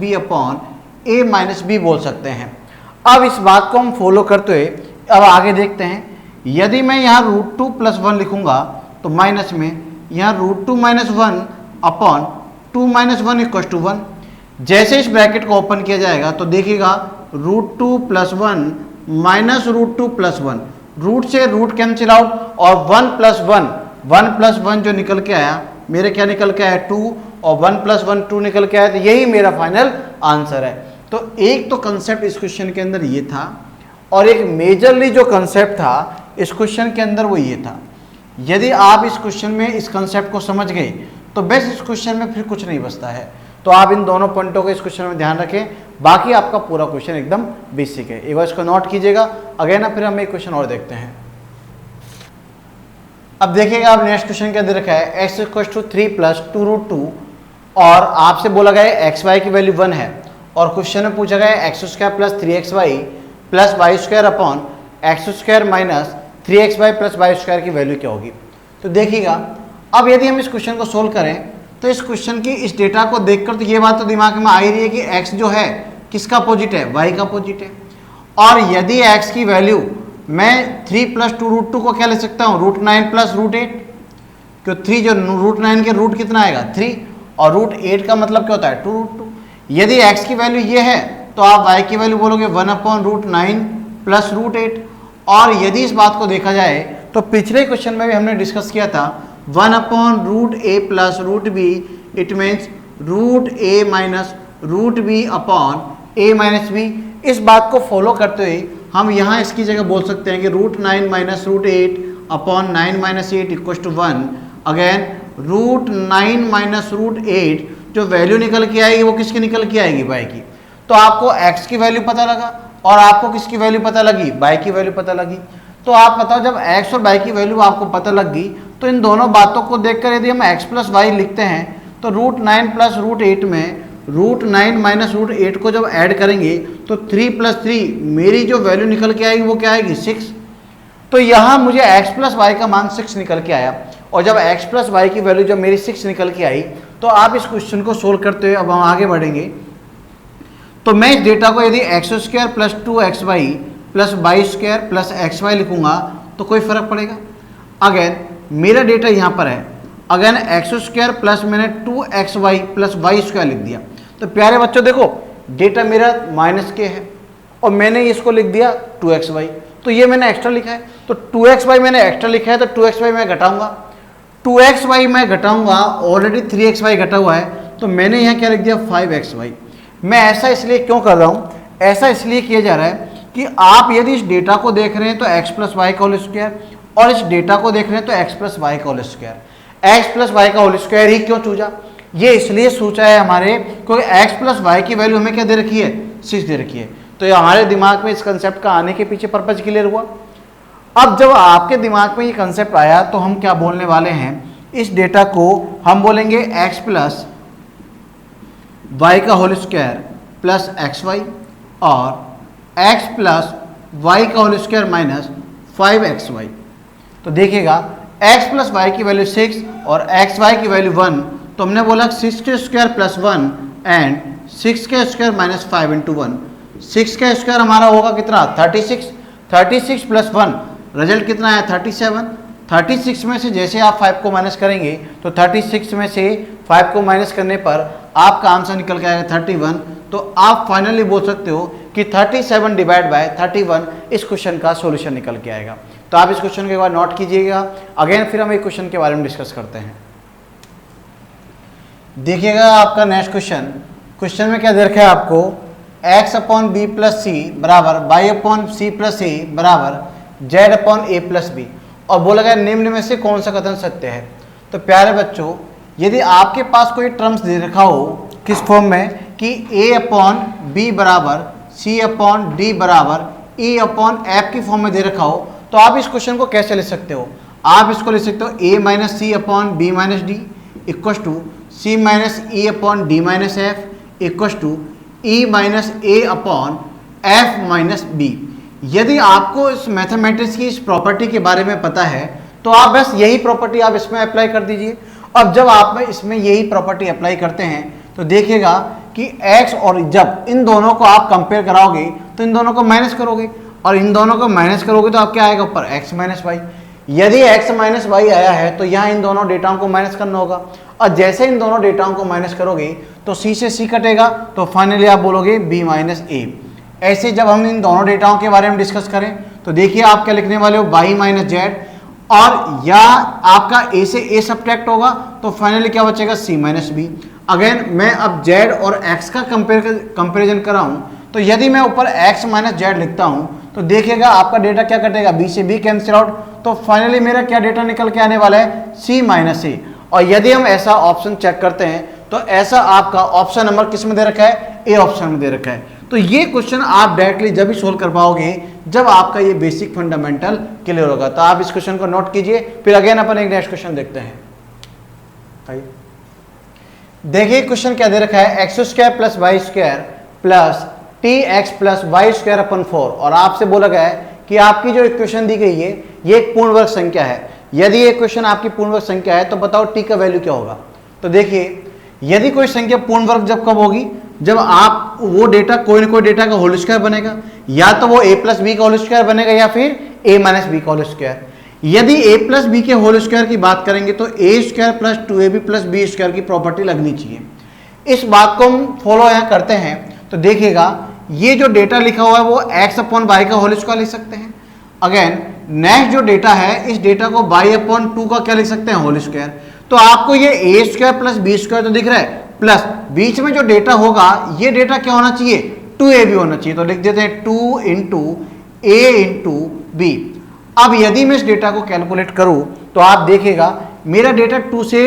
b/a - b बोल सकते हैं। अब इस बात को हम फॉलो करते हुए अब आगे देखते हैं। यदि मैं यहाँ √2 + 1 लिखूंगा तो माइनस में यहाँ √2 - 1/2 - 1 = 1। जैसे इस ब्रैकेट को ओपन किया जाएगा तो देखिएगा √2 + 1 - √2 + 1, रूट से रूट कैंसिल आउट और 1 + 1 जो निकल के आया मेरे क्या निकल के आया 2 और 1 + 1 2 निकल के आया। तो यही मेरा फाइनल आंसर है। तो एक तो कंसेप्ट इस क्वेश्चन के अंदर ये था और एक मेजरली जो कंसेप्ट था इस क्वेश्चन के अंदर वो ये था। यदि आप इस क्वेश्चन में इस कंसेप्ट को समझ गए तो बस इस क्वेश्चन में फिर कुछ नहीं बचता है। तो आप इन दोनों पॉइंटों को इस क्वेश्चन में ध्यान रखें, बाकी आपका पूरा क्वेश्चन एकदम बेसिक है। एक बार इसको नोट कीजिएगा। अगेन ना फिर हम एक क्वेश्चन और देखते हैं। अब देखिएगा, आप नेक्स्ट क्वेश्चन के अंदर रखा है x = 3 + 2 √2 और आपसे बोला गया है एक्स वाई की वैल्यू 1 है और क्वेश्चन में पूछा गया है x² + 3xy + y² - 3xy + y² की वैल्यू क्या होगी। तो देखिएगा, अब यदि हम इस क्वेश्चन को सोल्व करें तो इस क्वेश्चन की इस डेटा को देखकर तो ये बात तो दिमाग में आ ही रही है कि x जो है किसका अपोजिट है, y का अपोजिट है। और यदि x की वैल्यू मैं 3 + 2 √2 को क्या ले सकता हूँ √9 + √8, क्यों 3 जो √9 के रूट कितना आएगा 3 और रूट 8 का मतलब क्या होता है 2√2। यदि x की वैल्यू ये है तो आप y की वैल्यू बोलोगे 1/√9 प्लस √8। और यदि इस बात को देखा जाए तो पिछले क्वेश्चन में भी हमने डिस्कस किया था 1/√a plus √b, it means √a minus √b upon a minus b। इस बात को फॉलो करते हुए हम यहाँ इसकी जगह बोल सकते हैं कि √9 minus √8 upon 9 minus 8 equal to 1। Again √9 minus √8 जो वैल्यू निकल के आएगी वो किसकी निकल के आएगी, y की। तो आपको x की वैल्यू पता लगा और आपको किसकी वैल्यू पता लगी, y की वैल्यू पता लगी। तो आप बताओ जब x और y की वैल्यू आपको पता लग गई तो इन दोनों बातों को देखकर यदि हम x प्लस y लिखते हैं तो √9 प्लस √8 में √9 माइनस √8 को जब ऐड करेंगे तो 3 प्लस 3 मेरी जो वैल्यू निकल के आएगी वो क्या आएगी 6। तो यहाँ मुझे x प्लस y का मान 6 निकल के आया। और जब x प्लस y की वैल्यू जब मेरी 6 निकल के आई तो आप इस क्वेश्चन को सोल्व करते हुए अब हम आगे बढ़ेंगे। तो मैं इस डेटा को यदि x² plus 2xy plus y² plus xy लिखूंगा तो कोई फर्क पड़ेगा। अगेन मेरा डेटा यहाँ पर है, अगेन x² प्लस मैंने 2xy प्लस y² लिख दिया। तो प्यारे बच्चों देखो डेटा मेरा -k है और मैंने इसको लिख दिया 2xy, तो ये मैंने एक्स्ट्रा लिखा है। तो 2xy मैंने एक्स्ट्रा लिखा है तो 2xy मैं घटाऊंगा, 2xy मैं घटाऊंगा, ऑलरेडी 3xy घटा हुआ है तो मैंने यहाँ क्या लिख दिया 5xy। मैं ऐसा इसलिए क्यों कर रहा हूँ, ऐसा इसलिए किया जा रहा है कि आप यदि इस डेटा को देख रहे हैं तो x प्लस वाई का होल स्क्वायर और इस डेटा को देख रहे हैं तो x प्लस वाई का whole square. x plus y का होल स्क्वायर ही क्यों चूजा, ये इसलिए सोचा है हमारे क्योंकि x प्लस वाई की वैल्यू हमें क्या दे रखी है 6 दे रखी है। तो ये हमारे दिमाग में इस कंसेप्ट का आने के पीछे पर्पज क्लियर हुआ। अब जब आपके दिमाग में ये कंसेप्ट आया तो हम क्या बोलने वाले हैं, इस डेटा को हम बोलेंगे x प्लस वाई का होल स्क्वायर प्लस xy और x प्लस वाई का होल स्क्वायर माइनस 5xy। तो देखिएगा x प्लस वाई की वैल्यू 6 और xy की वैल्यू 1, तो हमने बोला 6 के स्क्वायर प्लस 1 एंड 6 के स्क्वायर माइनस 5 इंटू 1। 6 का स्क्वायर हमारा होगा कितना 36, 36 प्लस 1 रिजल्ट कितना है 37। 36 में से जैसे आप 5 को माइनस करेंगे तो 36 में से 5 को माइनस करने पर आपका आंसर निकल के आएगा 31। तो आप फाइनली बोल सकते हो कि 37 डिवाइड बाय 31 इस क्वेश्चन का सॉल्यूशन निकल के आएगा। तो आप इस क्वेश्चन के बाद नोट कीजिएगा। अगेन फिर हम एक क्वेश्चन के बारे में डिस्कस करते हैं। देखिएगा आपका नेक्स्ट क्वेश्चन, क्वेश्चन में क्या दे रखा है आपको x अपॉन बी प्लस सी बराबर y अपॉन सी प्लस ए बराबर z upon a plus B, और बोला गया निम्न में से कौन सा कथन सत्य है। तो प्यारे बच्चों यदि आपके पास कोई टर्म्स दे रखा हो किस फॉर्म में कि a अपॉन बी बराबर c अपॉन डी बराबर e अपॉन एफ की फॉर्म में दे रखा हो तो आप इस क्वेश्चन को कैसे लिख सकते हो, आप इसको लिख सकते हो a minus c upon b minus d equal to c minus e upon d minus f equal to e minus a upon f minus b. यदि आपको इस मैथमेटिक्स की इस प्रॉपर्टी के बारे में पता है तो आप बस यही प्रॉपर्टी आप इसमें अप्लाई कर दीजिए। अब जब आप इसमें यही प्रॉपर्टी अप्लाई करते हैं तो देखिएगा कि x और जब इन दोनों को आप कंपेयर कराओगे तो इन दोनों को माइनस करोगे और इन दोनों को माइनस करोगे तो आप क्या आएगा ऊपर x माइनस वाई। यदि x माइनस वाई आया है तो यहाँ इन दोनों डेटाओं को माइनस करना होगा और जैसे इन दोनों डेटाओं को माइनस करोगे तो c से c कटेगा तो फाइनली आप बोलोगे b माइनस ए। ऐसे जब हम इन दोनों डेटाओं के बारे में डिस्कस करें तो देखिए आप क्या लिखने वाले हो y माइनस जेड, और या आपका a से a सब्ट्रैक्ट होगा तो फाइनली क्या बचेगा c माइनस बी। अगेन मैं अब z और x का कंपेरिजन कराऊं तो यदि मैं ऊपर x माइनस जेड लिखता हूं तो देखिएगा आपका डेटा क्या कटेगा b से b कैंसिल आउट, तो फाइनली मेरा क्या डेटा निकल के आने वाला है c माइनस ए। और यदि हम ऐसा ऑप्शन चेक करते हैं तो ऐसा आपका ऑप्शन नंबर किस में दे रखा है, ए ऑप्शन में दे रखा है। तो ये क्वेश्चन आप डायरेक्टली जब भी सोल्व कर पाओगे जब आपका ये बेसिक फंडामेंटल क्लियर होगा। तो आप इस क्वेश्चन को नोट कीजिए, फिर अगेन अपन एक नेक्स्ट क्वेश्चन देखते हैं। देखिए क्वेश्चन क्या दे रखा है, x square plus y square plus t x plus y square upon 4, और आपसे बोला गया है कि आपकी जो इक्वेशन दी गई है ये एक पूर्ण वर्ग संख्या है। यदि ये क्वेश्चन आपकी पूर्ण वर्ग संख्या है तो बताओ टी का वैल्यू क्या होगा। तो देखिए यदि कोई संख्या पूर्ण वर्ग जब कब होगी, जब आप वो डेटा कोई ना कोई डेटा का होल स्क्वायर बनेगा, या तो वो a प्लस बी का होल स्क्वायर बनेगा या फिर a माइनस बी का होल स्क्वायर। यदि a प्लस बी के होल स्क्वायर की बात करेंगे तो a square plus 2ab plus b square की प्रॉपर्टी लगनी चाहिए। इस बात को हम फॉलो यहाँ करते हैं तो देखिएगा ये जो डेटा लिखा हुआ है वो x अपॉन वाई का होल स्क्वायर लिख सकते हैं। अगेन नेक्स्ट जो डेटा है इस डेटा को y अपॉन 2 का क्या लिख सकते हैं, होल स्क्वायर। तो आपको ये a square plus b square तो दिख रहा है, प्लस बीच में जो डेटा होगा ये डेटा क्या होना चाहिए, 2ab होना चाहिए। तो लिख देते हैं 2 इंटू a इंटू बी। अब यदि मैं इस डेटा को कैलकुलेट करूं तो आप देखिएगा मेरा डेटा 2 से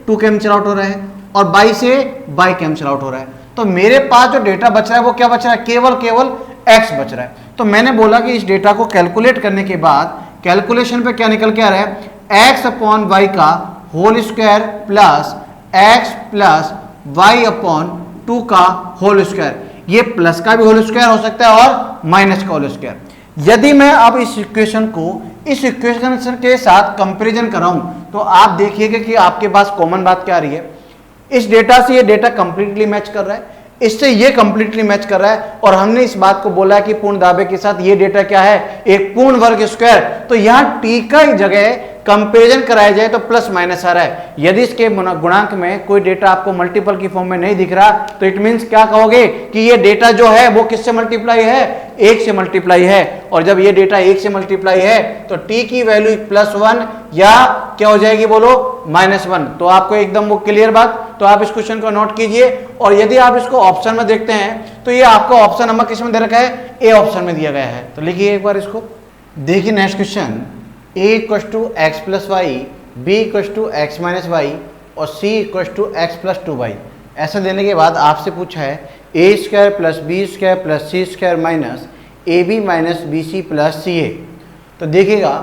2 कैंसिल आउट हो रहा है और बाई से बाई कैंसिल आउट हो रहा है। तो मेरे पास जो डेटा बच रहा है वो क्या बच रहा है, केवल x बच रहा है। तो मैंने बोला कि इस डेटा को कैलकुलेट करने के बाद कैलकुलेशन पे क्या निकल के आ रहा है, x अपॉन वाई का whole square plus x plus Y upon 2 का होल स्क्वायर। ये प्लस का भी होल स्क्वायर हो सकता है और माइनस का होल स्क्वायर। यदि मैं अब इस इक्वेशन को इस इक्वेशन के साथ कंपैरिजन कराऊं तो आप देखिएगा कि आपके पास कॉमन बात क्या आ रही है, इस डेटा से ये डेटा कंप्लीटली मैच कर रहा है, इससे ये कंप्लीटली मैच कर रहा है। और हमने इस बात को बोला कि पूर्ण दावे के साथ ये डेटा क्या है, एक पूर्ण वर्ग स्क्वायर। तो यहां टी का जगह कंपैरिजन कराया जाए तो प्लस माइनस आ रहा है। यदि इसके गुणांक में कोई डेटा आपको मल्टीपल की फॉर्म में नहीं दिख रहा तो इट मींस क्या कहोगे कि ये डेटा जो है वो किससे मल्टीप्लाई है, 1 से मल्टीप्लाई है। और जब ये डेटा 1 से मल्टीप्लाई है तो टी की वैल्यू +1 या क्या हो जाएगी बोलो, -1। तो आपको एकदम वो क्लियर बात। तो आप इस क्वेश्चन को नोट कीजिए। और यदि आप इसको ऑप्शन में देखते हैं तो ये आपको ऑप्शन नंबर किस में दे रखा है, ए ऑप्शन में दिया गया है। तो लिखिए एक बार इसको। देखिए next question, a equal to x plus y, b equal to x minus y और c equal to x plus 2y। ऐसा देने के बाद आपसे पूछा है a square plus b square plus c square minus a b minus b c plus c a. तो देखिएगा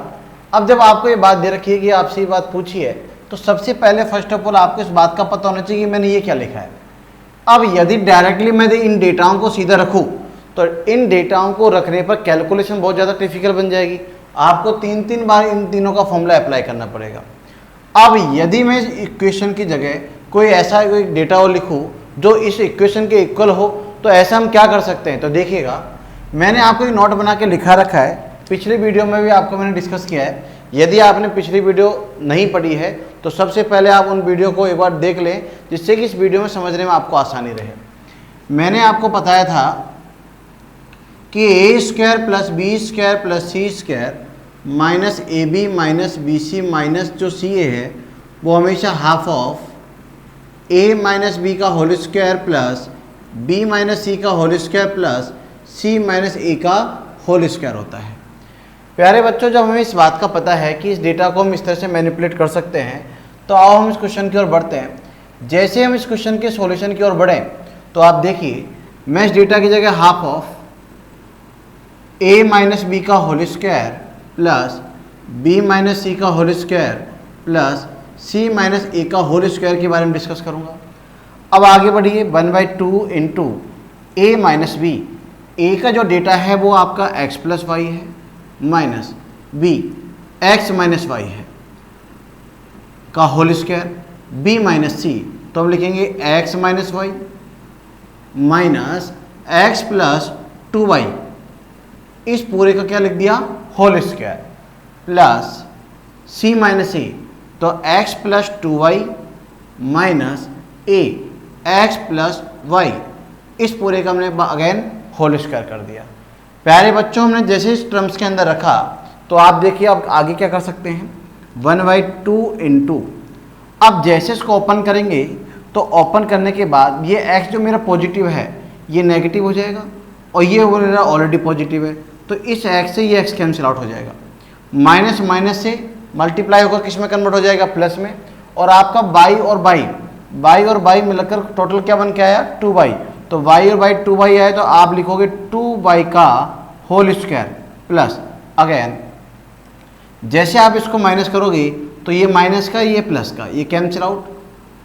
अब जब आपको ये बात दे रखी है कि आपसे ये बात पूछी है तो सबसे पहले फर्स्ट ऑफ ऑल आपको इस बात का पता होना चाहिए कि मैंने ये क्या लिखा है। अब यदि डायरेक्टली मैं इन डेटाओं को सीधा रखूँ तो इन डेटाओं को रखने पर कैलकुलेशन बहुत ज़्यादा डिफिकल्ट बन जाएगी। आपको 3 बार इन तीनों का फॉर्मूला अप्लाई करना पड़ेगा। अब यदि मैं इस इक्वेशन की जगह कोई ऐसा कोई डेटा और लिखूँ जो इस इक्वेशन के इक्वल हो तो ऐसा हम क्या कर सकते हैं। तो देखिएगा मैंने आपको एक नोट बना के लिखा रखा है, पिछली वीडियो में भी आपको मैंने डिस्कस किया है। यदि आपने पिछली वीडियो नहीं पढ़ी है तो सबसे पहले आप उन वीडियो को एक बार देख लें जिससे कि इस वीडियो में समझने में आपको आसानी रहे। मैंने आपको बताया था कि a square plus b square plus c square minus a b minus b c minus जो सी ए है वो हमेशा half of a minus b का whole square plus b minus c का whole square plus c minus a का whole square होता है। प्यारे बच्चों, जब हमें इस बात का पता है कि इस डेटा को हम इस तरह से मैनिपुलेट कर सकते हैं तो आओ हम इस क्वेश्चन की ओर बढ़ते हैं। जैसे हम इस क्वेश्चन के सॉल्यूशन की ओर बढ़ें तो आप देखिए मैं इस डेटा की जगह half of a minus b का whole square plus b minus c का whole square plus c minus a का होल स्क्वायर के बारे में डिस्कस करूँगा। अब आगे बढ़िए 1/2 into a minus b. A का जो डेटा है वो आपका x प्लस वाई है minus b x minus y है का whole square b minus c. तो हम लिखेंगे x minus y minus x plus 2y। इस पूरे का क्या लिख दिया, whole square plus c minus a. तो x plus 2y minus a x plus y, इस पूरे का हमने अगेन होल स्क्वायर कर दिया। प्यारे बच्चों, हमने जैसे इस टर्म्स के अंदर रखा तो आप देखिए अब आगे क्या कर सकते हैं 1/2 इंटू। अब जैसे इसको ओपन करेंगे तो ओपन करने के बाद ये x जो मेरा पॉजिटिव है ये नेगेटिव हो जाएगा और ये वो मेरा ऑलरेडी पॉजिटिव है। तो इस x से ये x कैंसिल आउट हो जाएगा, माइनस माइनस से मल्टीप्लाई होकर किस में कन्वर्ट हो जाएगा, प्लस में। और आपका बाई और बाई मिलकर टोटल क्या बन के आया 2y। तो y और y 2y आए तो आप लिखोगे 2y का होल स्क्वायर प्लस अगेन जैसे आप इसको माइनस करोगे तो ये माइनस का ये प्लस का ये कैंसिल आउट,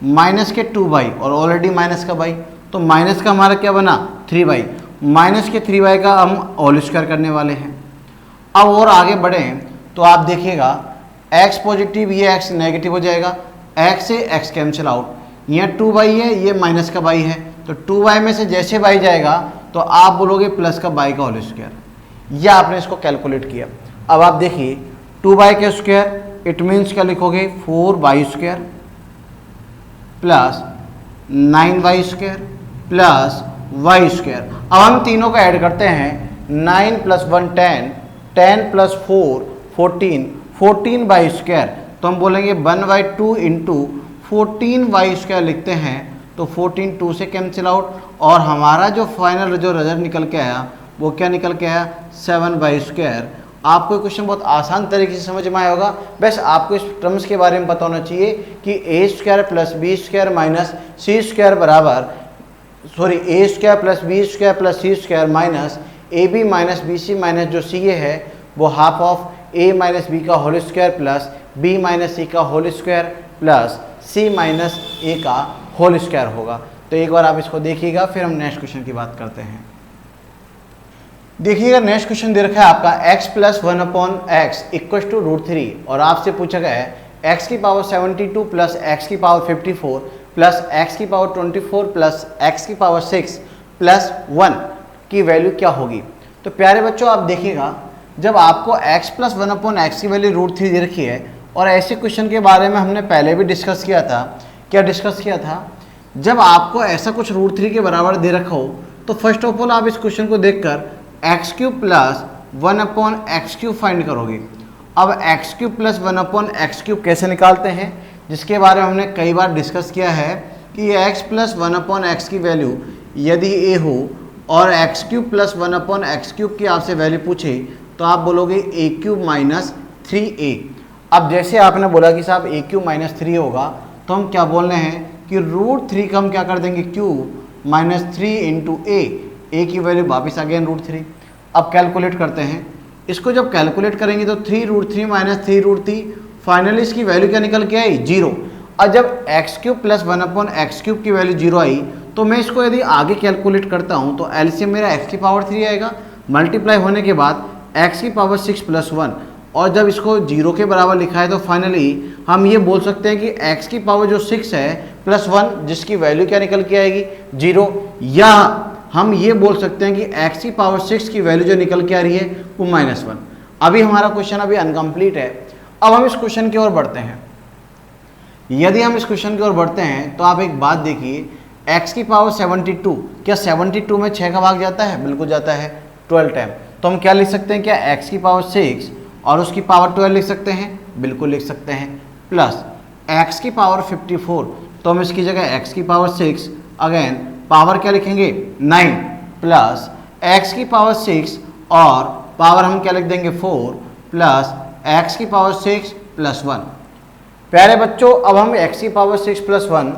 माइनस के 2y और ऑलरेडी माइनस का y। तो माइनस का हमारा क्या बना 3y, माइनस के 3y का हम होल स्क्वायर करने वाले हैं। अब और आगे बढ़ें तो आप देखिएगा x पॉजिटिव ये x नेगेटिव हो जाएगा, x से x कैंसिल आउट, यहाँ 2y है ये माइनस का y है। तो 2y में से जैसे y जाएगा तो आप बोलोगे प्लस का y का होल स्क्वायर। यह आपने इसको कैलकुलेट किया। अब आप देखिए 2y² इट मीन्स क्या लिखोगे 4y² plus 9y² plus y²। अब हम तीनों को ऐड करते हैं, 9 + 1 10, 10 + 4 14, 14y²। तो हम बोलेंगे 1/2 इंटू 14y² लिखते हैं, तो 14 2 से कैंसिल आउट, और हमारा जो फाइनल जो रिजल्ट निकल के आया वो क्या निकल के आया 7y²। आपको क्वेश्चन बहुत आसान तरीके से समझ में आया होगा। बस आपको इस टर्म्स के बारे में पता होना चाहिए कि a² + b² माइनस c² बराबर a² + b² + c² minus ab minus bc minus जो ca है वो half of a minus b का whole square plus b minus c का whole square plus c minus a का होल स्क्वायर होगा। तो एक बार आप इसको देखिएगा, फिर हम नेक्स्ट क्वेश्चन की बात करते हैं। देखिएगा नेक्स्ट क्वेश्चन दे रखा है आपका x + 1/x = √3 और आपसे पूछा गया है x की पावर 72 प्लस x की पावर 54 प्लस x की पावर 24 प्लस x की पावर 6 प्लस 1 की वैल्यू क्या होगी। तो प्यारे बच्चों आप देखिएगा, जब आपको x + 1/x की वैल्यू √3 दे रखी है, और ऐसे क्वेश्चन के बारे में हमने पहले भी डिस्कस किया था। क्या डिस्कस किया था? जब आपको ऐसा कुछ √3 के बराबर दे रखा हो तो फर्स्ट ऑफ ऑल आप इस क्वेश्चन को देखकर x³ + 1/x³ फाइंड करोगे। अब x³ + 1/x³ कैसे निकालते हैं, जिसके बारे में हमने कई बार डिस्कस किया है कि x + 1/x की वैल्यू यदि a हो और x³ + 1/x³ की आपसे वैल्यू पूछे तो आप बोलोगे a³ - 3a। अब जैसे आपने बोला कि साहब a³ - 3 होगा, तो हम क्या बोल रहे हैं कि √3 का हम क्या कर देंगे q - 3 × a की वैल्यू वापस आ गया √3। अब कैलकुलेट करते हैं, इसको जब कैलकुलेट करेंगे तो 3√3 - 3√3 फाइनली इसकी वैल्यू क्या निकल के आई 0। और जब x³ + 1/x³ की वैल्यू 0 आई तो मैं इसको यदि आगे कैलकुलेट करता हूँ तो एलसीएम मेरा x की पावर 3 आएगा, मल्टीप्लाई होने के बाद x की पावर 6 + 1, और जब इसको 0 के बराबर लिखा है तो फाइनली हम ये बोल सकते हैं कि x की पावर जो 6 है प्लस 1 जिसकी वैल्यू क्या निकल के आएगी 0, या हम ये बोल सकते हैं कि x की पावर 6 की वैल्यू जो निकल के आ रही है वो -1। अभी हमारा क्वेश्चन अभी अनकम्प्लीट है। अब हम इस क्वेश्चन की ओर बढ़ते हैं। यदि हम इस क्वेश्चन की ओर बढ़ते हैं तो आप एक बात देखिए, x की पावर 72, क्या 72 में 6 का भाग जाता है? बिल्कुल जाता है 12 टाइम। तो हम क्या लिख सकते हैं, क्या x की पावर 6 और उसकी पावर 12 लिख सकते हैं? बिल्कुल लिख सकते हैं। प्लस x की पावर 54, तो हम इसकी जगह x की पावर 6 अगेन पावर क्या लिखेंगे 9 प्लस x की पावर 6 और पावर हम क्या लिख देंगे 4 प्लस x की पावर 6 + 1। प्यारे बच्चों अब हम x की पावर 6 + 1,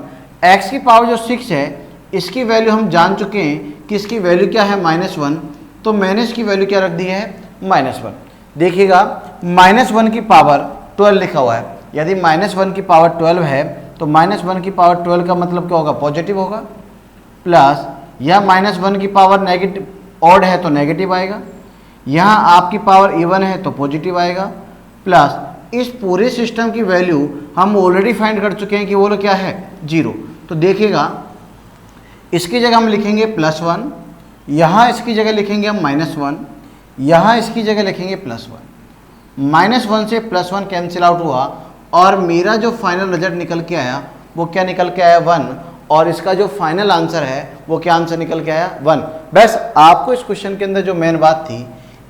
x की पावर जो 6 है इसकी वैल्यू हम जान चुके हैं कि इसकी वैल्यू क्या है -1, तो मैंने इसकी वैल्यू क्या रख दी है -1। देखिएगा -1 की पावर 12 लिखा हुआ है, यदि -1 की पावर 12 है तो -1 की पावर 12 का मतलब क्या होगा पॉजिटिव होगा, प्लस या -1 की पावर नेगेटिव ऑड है तो नेगेटिव आएगा, यहाँ आपकी पावर इवन है तो पॉजिटिव आएगा, प्लस इस पूरे सिस्टम की वैल्यू हम ऑलरेडी फाइंड कर चुके हैं कि वो लोग क्या है 0। तो देखिएगा इसकी जगह हम लिखेंगे +1, यहाँ इसकी जगह लिखेंगे हम -1, यहाँ इसकी जगह लिखेंगे +1। -1 से +1 कैंसिल आउट हुआ और मेरा जो फाइनल रिजल्ट निकल के आया वो क्या निकल के आया 1, और इसका जो फाइनल आंसर है वो क्या आंसर निकल के आया 1। बस आपको इस क्वेश्चन के अंदर जो मेन बात थी,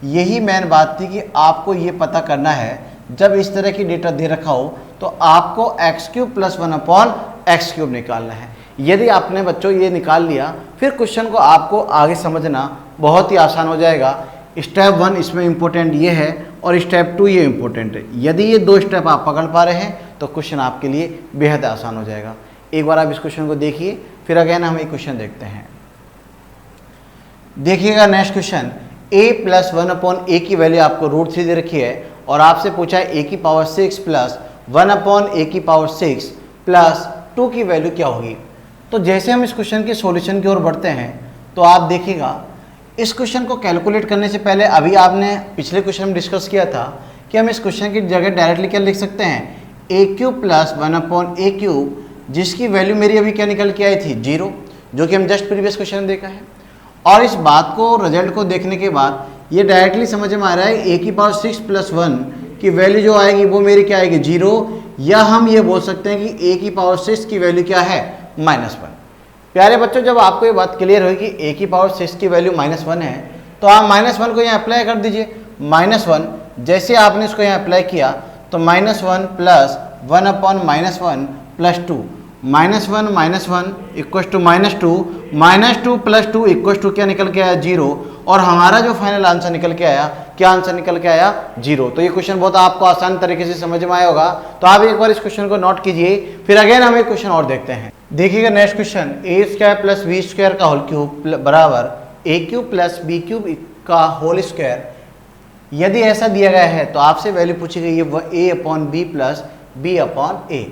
यही मेन बात थी कि आपको ये पता करना है जब इस तरह की डेटा दे रखा हो तो आपको x³ + 1/x³ निकालना है। यदि आपने बच्चों ये निकाल लिया फिर क्वेश्चन को आपको आगे समझना बहुत ही आसान हो जाएगा। स्टेप 1 इसमें इंपॉर्टेंट ये है और स्टेप 2 ये इंपॉर्टेंट है। यदि ये 2 स्टेप आप पकड़ पा रहे हैं तो क्वेश्चन आपके लिए बेहद आसान हो जाएगा। एक बार आप इस क्वेश्चन को देखिए, फिर अगेन हम एक क्वेश्चन देखते हैं। देखिएगा नेक्स्ट क्वेश्चन, a + 1/a की वैल्यू आपको √3 दे रखी है और आपसे पूछा है a की पावर 6 प्लस 1/a की पावर 6 प्लस 2 की वैल्यू क्या होगी। तो जैसे हम इस क्वेश्चन के सॉल्यूशन की ओर बढ़ते हैं तो आप देखिएगा इस क्वेश्चन को कैलकुलेट करने से पहले अभी आपने पिछले क्वेश्चन में डिस्कस किया था कि हम इस क्वेश्चन की जगह डायरेक्टली क्या लिख सकते हैं a³ + 1/a³ जिसकी वैल्यू मेरी अभी क्या निकल के आई थी 0, जो कि हम जस्ट प्रीवियस क्वेश्चन में देखा है। और इस बात को रिजल्ट को देखने के बाद ये डायरेक्टली समझ में आ रहा है a की पावर 6 + 1 की वैल्यू जो आएगी वो मेरी क्या आएगी 0, या हम ये बोल सकते हैं कि a की पावर 6 की वैल्यू क्या है -1। प्यारे बच्चों, जब आपको ये बात क्लियर होगी कि a की पावर 6 की वैल्यू -1 है, तो आप -1 को यहाँ अप्लाई कर दीजिए। -1 जैसे आपने इसको यहाँ अप्लाई किया तो -1 plus 1 upon -1 plus 2, -1 equal to -2 plus 2 equal to क्या निकल के आया 0, और हमारा जो फाइनल आंसर निकल के आया, क्या आंसर निकल के आया 0। तो ये क्वेश्चन बहुत आपको आसान तरीके से समझ में आया होगा। तो आप एक बार इस क्वेश्चन को नोट कीजिए, फिर अगेन हम एक क्वेश्चन और देखते हैं। देखिएगा next question, a² plus b² का होल क्यूब बराबर a³ प्लस b³ का होल स्क्वायर। यदि ऐसा दिया गया है तो आपसे वैल्यू पूछी गई है a upon b plus b upon a।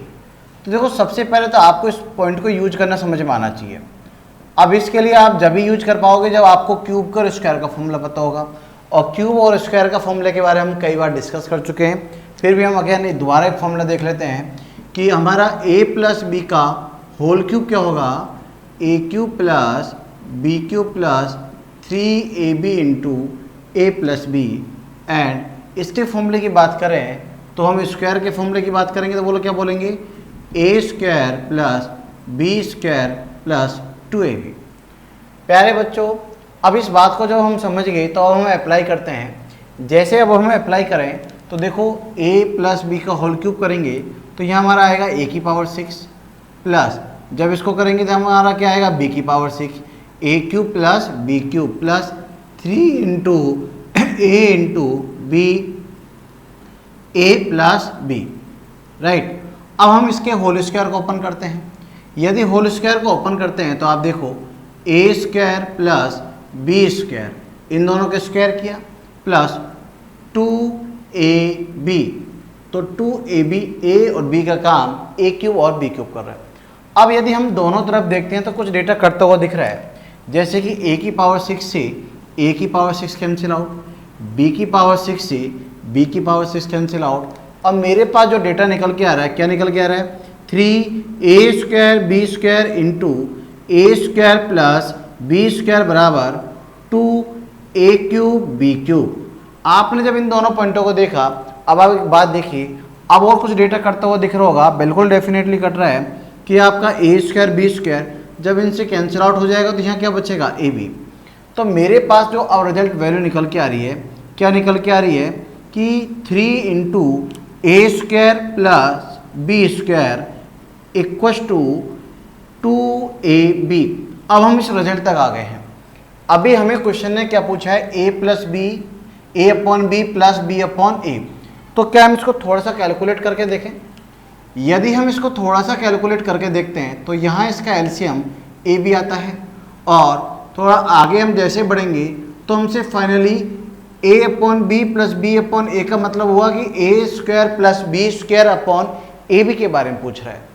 तो देखो, सबसे पहले तो आपको इस पॉइंट को यूज करना समझ में आना चाहिए। अब इसके लिए आप जब भी यूज कर पाओगे जब आपको क्यूब का और स्क्वायर का फॉर्मूला पता होगा, और क्यूब और स्क्वायर का फॉर्मूले के बारे में हम कई बार डिस्कस कर चुके हैं। फिर भी हम अगेन दोबारा एक फॉर्मूला देख लेते हैं कि हमारा a प्लस b का होल क्यूब क्या होगा, a³ plus b³ plus 3ab into a plus b। And इसके फॉर्मूले की बात करें तो हम स्क्वायर के फॉर्मूले की बात करेंगे तो बोलो क्या बोलेंगे, a² plus b² plus 2ab। प्यारे बच्चों, अब इस बात को जब हम समझ गए तो अब हम अप्लाई करते हैं। जैसे अब हम अप्लाई करें तो देखो a प्लस b का होल क्यूब करेंगे तो यहाँ हमारा आएगा a की पावर 6 प्लस, जब इसको करेंगे तो हमारा क्या आएगा b की power 6, a³ plus b³ plus 3 into a into b, a plus b, right. अब हम इसके होल स्क्वायर को ओपन करते हैं। यदि होल स्क्वायर को ओपन करते हैं तो आप देखो a² प्लस b², इन दोनों के स्क्वायर किया, प्लस 2ab, तो 2ab, a और b का काम a³ और b³ कर रहा है। अब यदि हम दोनों तरफ देखते हैं तो कुछ डेटा कटता हुआ दिख रहा है, जैसे कि a की पावर 6 से a की पावर 6 कैंसिल आउट, b की पावर 6 से b की पावर 6 कैंसिल आउट। अब मेरे पास जो डेटा निकल के आ रहा है, क्या निकल के आ रहा है, 3a² b² into a² plus b² बराबर 2a³ b³। आपने जब इन दोनों पॉइंटों को देखा, अब आप एक बात देखिए, अब और कुछ डेटा कटता हुआ दिख रहा होगा, बिल्कुल डेफिनेटली कट रहा है कि आपका a² b² जब इनसे कैंसिल आउट हो जाएगा तो यहाँ क्या बचेगा ab। तो मेरे पास जो अब रिजल्ट वैल्यू निकल के आ रही है, क्या निकल के आ रही है कि 3 into a² plus b² equals to 2ab। अब हम इस रिजल्ट तक आ गए हैं। अभी हमें क्वेश्चन ने क्या पूछा है, a plus b, a upon b plus b upon a। तो क्या हम इसको थोड़ा सा कैलकुलेट करके देखें। यदि हम इसको थोड़ा सा कैलकुलेट करके देखते हैं तो यहाँ इसका एलसीएम ab आता है, और थोड़ा आगे हम जैसे बढ़ेंगे तो हमसे finally a upon b plus b upon a का मतलब हुआ कि a² plus b² upon ab के बारे में पूछ रहा है।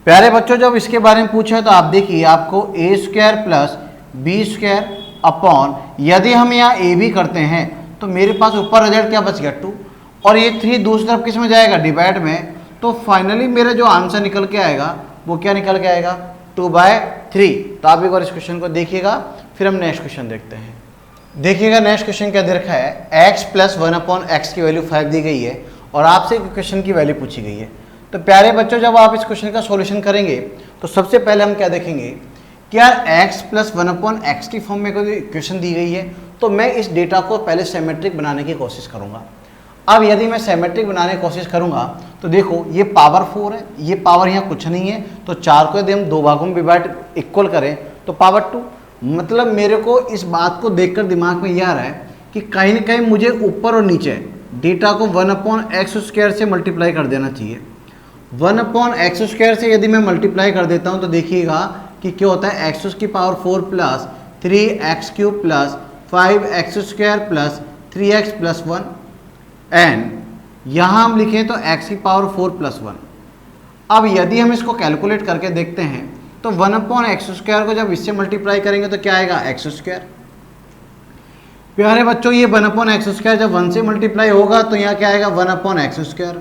प्यारे बच्चों, जब इसके बारे में पूछा है तो आप देखिए आपको a² प्लस b² अपॉन, यदि हम यहाँ ab करते हैं तो मेरे पास ऊपर रिजल्ट क्या बच गया 2, और ये 3 दूसरी तरफ किस में जाएगा, डिवाइड में। तो फाइनली मेरा जो आंसर निकल के आएगा वो क्या निकल के आएगा, 2/3। तो आप एक बार इस क्वेश्चन को देखिएगा, फिर हम नेक्स्ट क्वेश्चन देखते हैं। देखिएगा नेक्स्ट क्वेश्चन क्या दे रखा है, x प्लस 1 अपॉन x की वैल्यू 5 दी गई है और आपसे क्वेश्चन की वैल्यू पूछी गई है। तो प्यारे बच्चों, जब आप इस क्वेश्चन का सॉल्यूशन करेंगे तो सबसे पहले हम क्या देखेंगे कि यार x प्लस 1 अपॉन x की फॉर्म में कोई इक्वेशन दी गई है तो मैं इस डेटा को पहले सिमेट्रिक बनाने की कोशिश करूंगा। अब यदि मैं सिमेट्रिक बनाने की कोशिश करूंगा तो देखो ये पावर 4 है, ये पावर यहाँ कुछ नहीं है, तो 4 को यदि हम 2 भागों में डिवाइड इक्वल करें तो पावर 2। मतलब मेरे को इस बात को देखकर दिमाग में यह आ रहा है कि कहीं ना कहीं मुझे ऊपर और नीचे डेटा को 1 अपॉन x² से मल्टीप्लाई कर देना चाहिए। 1 अपॉन x² से यदि मैं मल्टीप्लाई कर देता हूँ तो देखिएगा कि क्या होता है, x की power 4 plus 3x³ plus 5x² plus 3x plus 1, and यहाँ हम लिखें तो x की पावर 4 प्लस 1। अब यदि हम इसको कैलकुलेट करके देखते हैं तो 1 अपॉन x² को जब इससे मल्टीप्लाई करेंगे तो क्या आएगा, x²। प्यारे बच्चों, ये 1 अपॉन x² जब 1 से मल्टीप्लाई होगा तो यहाँ क्या आएगा, 1 अपॉन x²।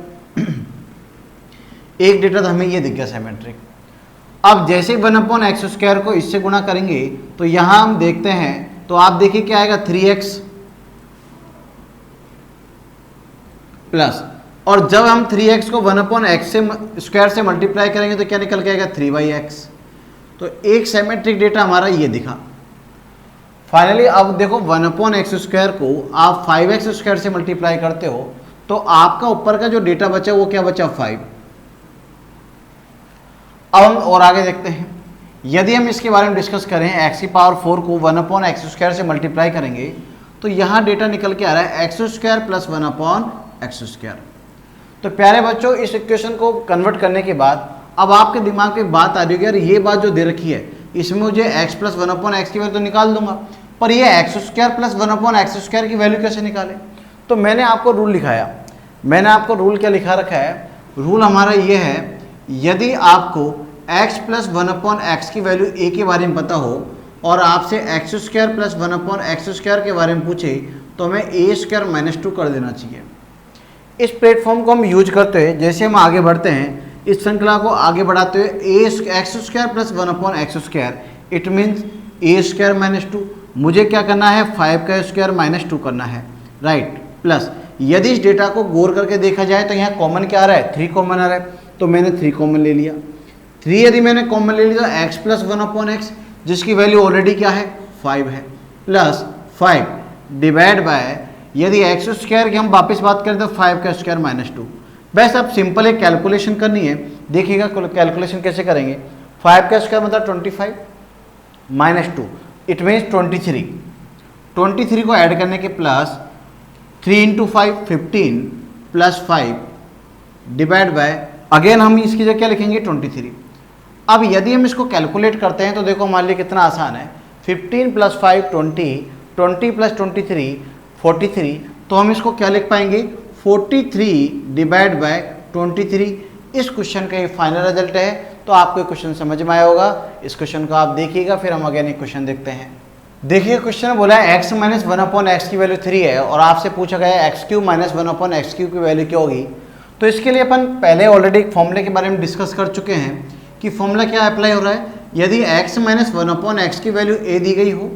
एक डेटा तो हमें ये दिख गया सिमेट्रिक। अब जैसे 1 अपॉन x² को इससे गुणा करेंगे तो यहाँ हम देखते हैं तो आप देखिए क्या आएगा, 3x प्लस, और जब हम 3x को 1/x से स्क्वायर से मल्टीप्लाई करेंगे तो क्या निकल के आएगा 3/x। तो एक सिमेट्रिक डेटा हमारा ये दिखा। फाइनली अब देखो 1/x स्क्वायर को आप 5x स्क्वायर से मल्टीप्लाई करते हो तो आपका ऊपर का जो डेटा बचा वो क्या बचा 5। अब हम और आगे देखते हैं, यदि हम इसके बारे में डिस्कस करें x की पावर 4 को 1/x स्क्वायर से मल्टीप्लाई करेंगे तो यहाँ डेटा निकल के आ रहा है x square plus 1/x square. तो प्यारे बच्चों इस इक्वेशन को कन्वर्ट करने के बाद अब आपके दिमाग में बात आ रही है यार ये बात जो दे रखी है इसमें मुझे x प्लस 1/x की वैल्यू तो निकाल दूंगा, पर ये x square plus 1/x square की वैल्यू कैसे निकाले। तो मैंने आपको रूल लिखाया, मैंने आपको रूल क्या लिखा रखा है, रूल हमारा ये है यदि आपको x प्लस 1/x की वैल्यू a के बारे में पता हो और आपसे x square plus 1/x square के बारे में पूछे तो हमें a स्क्वायर माइनस 2 कर देना चाहिए। इस प्लेटफॉर्म को हम यूज करते हैं, जैसे हम आगे बढ़ते हैं इस श्रृंखला को आगे बढ़ाते हुए x square plus 1/x square it means a square minus 2, मुझे क्या करना है 5 का स्क्वायर माइनस 2 करना है, राइट। प्लस यदि इस डेटा को गौर करके देखा जाए तो यहाँ कॉमन क्या आ रहा है 3 कॉमन आ रहा है, तो मैंने 3 कॉमन ले लिया। 3 यदि मैंने कॉमन ले लिया तो x प्लस 1/x जिसकी वैल्यू ऑलरेडी क्या है 5 है, प्लस 5 डिवाइड बाय यदि x स्क्वायर की हम वापस बात करें तो 5 का स्क्वायर माइनस 2। बस अब सिंपल एक कैलकुलेशन करनी है, देखिएगा कैलकुलेशन कैसे करेंगे। 5 का स्क्वायर मतलब 25 माइनस 2 इट मीन्स 23 को ऐड करने के plus 3 into 5 15 plus 5 divide by again हम इसकी जगह क्या लिखेंगे 23। अब यदि हम इसको कैलकुलेट करते हैं तो देखो हमारे लिए कितना आसान है, 15 प्लस 5 20 प्लस 23 43, तो हम इसको क्या लिख पाएंगे 43 डिवाइड बाय 23। इस क्वेश्चन का ये फाइनल रिजल्ट है। तो आपको ये क्वेश्चन समझ में आया होगा, इस क्वेश्चन को आप देखिएगा, फिर हम अगेन एक क्वेश्चन देखते हैं। देखिए क्वेश्चन बोला है x माइनस 1/x की वैल्यू 3 है और आपसे पूछा गया है x cube minus 1/x cube की वैल्यू क्या होगी। तो इसके लिए अपन पहले ऑलरेडी एक फॉर्मूले के बारे में डिस्कस कर चुके हैं कि फॉर्मूला क्या अप्लाई हो रहा है, यदि x माइनस 1/x की वैल्यू a दी गई हो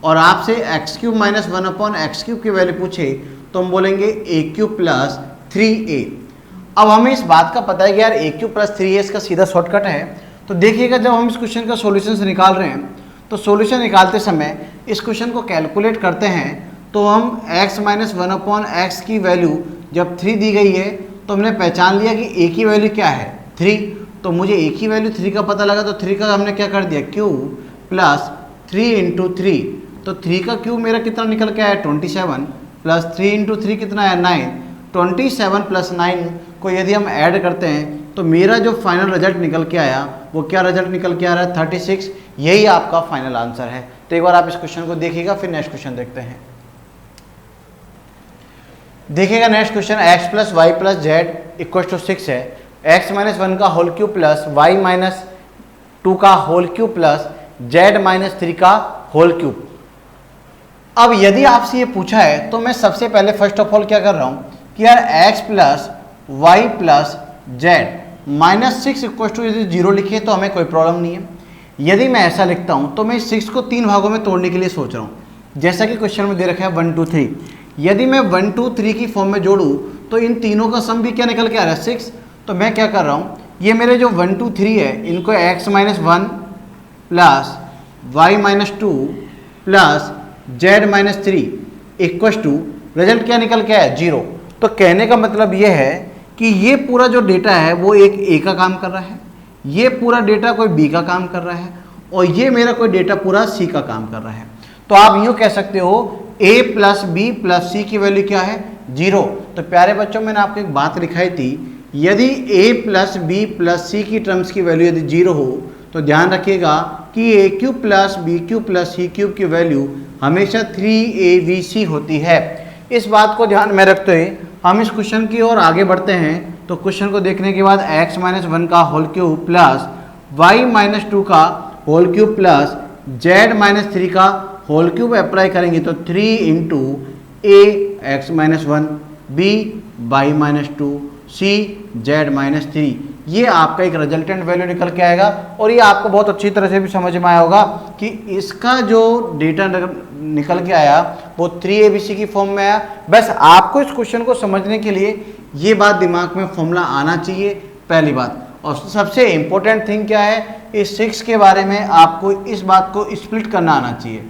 और आपसे x cube minus 1/x cube की वैल्यू पूछे तो हम बोलेंगे a क्यूब प्लस 3a। अब हमें इस बात का पता है कि यार a क्यूब प्लस 3a इसका सीधा शॉर्टकट है। तो देखिएगा जब हम इस क्वेश्चन का सॉल्यूशन निकाल रहे हैं तो सॉल्यूशन निकालते समय इस क्वेश्चन को कैलकुलेट करते हैं तो हम x माइनस 1/x की वैल्यू जब 3 दी गई है तो हमने पहचान लिया कि a की वैल्यू क्या है 3, तो मुझे a की वैल्यू 3 का पता लगा तो 3 का हमने क्या कर दिया क्यूब प्लस 3 इंटू 3, तो 3 का क्यूब मेरा कितना निकल के आया 27 प्लस 3 इंटू 3 कितना है 9, 27 प्लस 9 को यदि हम ऐड करते हैं तो मेरा जो फाइनल रिजल्ट निकल के आया वो क्या रिजल्ट निकल के आ रहा है 36। यही आपका फाइनल आंसर है। तो एक बार आप इस क्वेश्चन को देखिएगा, फिर नेक्स्ट क्वेश्चन देखते हैं। देखिएगा next question x plus y plus z equal to 6 है, x माइनस 1 का whole cube plus y minus 2 का whole cube plus z minus 3 का होल क्यूब। अब यदि आपसे ये पूछा है तो मैं सबसे पहले फर्स्ट ऑफ ऑल क्या कर रहा हूँ कि यार x plus y plus z minus 6 equal to यदि 0 लिखे तो हमें कोई प्रॉब्लम नहीं है। यदि मैं ऐसा लिखता हूँ तो मैं 6 को 3 भागों में तोड़ने के लिए सोच रहा हूँ, जैसा कि क्वेश्चन में दे रखा है 1 2 3। यदि मैं 1 2 3 की फॉर्म में जोड़ूँ तो इन तीनों का सम भी क्या निकल के आ रहा है 6। तो मैं क्या कर रहा हूँ, ये मेरे जो 1 2 3 है इनको x minus 1 plus y minus 2 plus z minus 3 equal to result क्या निकल के आया 0। तो कहने का मतलब ये है कि ये पूरा जो डेटा है वो एक a का काम कर रहा है, ये पूरा डेटा कोई b का काम कर रहा है और ये मेरा कोई डेटा पूरा c का काम कर रहा है। तो आप यूँ कह सकते हो a plus b plus c की वैल्यू क्या है 0। तो प्यारे बच्चों मैंने आपको एक बात लिखाई थी, यदि a plus b plus c की टर्म्स की वैल्यू यदि 0 हो तो ध्यान रखिएगा कि a cube plus b cube plus c cube की वैल्यू हमेशा 3abc होती है। इस बात को ध्यान में रखते हुए हम इस क्वेश्चन की ओर आगे बढ़ते हैं। तो क्वेश्चन को देखने के बाद x माइनस 1 का whole cube plus y minus 2 का whole cube plus z minus 3 का होल क्यूब अप्लाई करेंगे तो 3 into a x minus 1 b y minus 2 c z minus 3, ये आपका एक रिजल्टेंट वैल्यू निकल के आएगा। और ये आपको बहुत अच्छी तरह से भी समझ में आया होगा कि इसका जो डेटा निकल के आया वो 3abc की फॉर्म में आया। बस आपको इस क्वेश्चन को समझने के लिए ये बात दिमाग में फॉर्मूला आना चाहिए, पहली बात। और सबसे इम्पोर्टेंट थिंग क्या है, इस 6 के बारे में आपको इस बात को स्प्लिट करना आना चाहिए।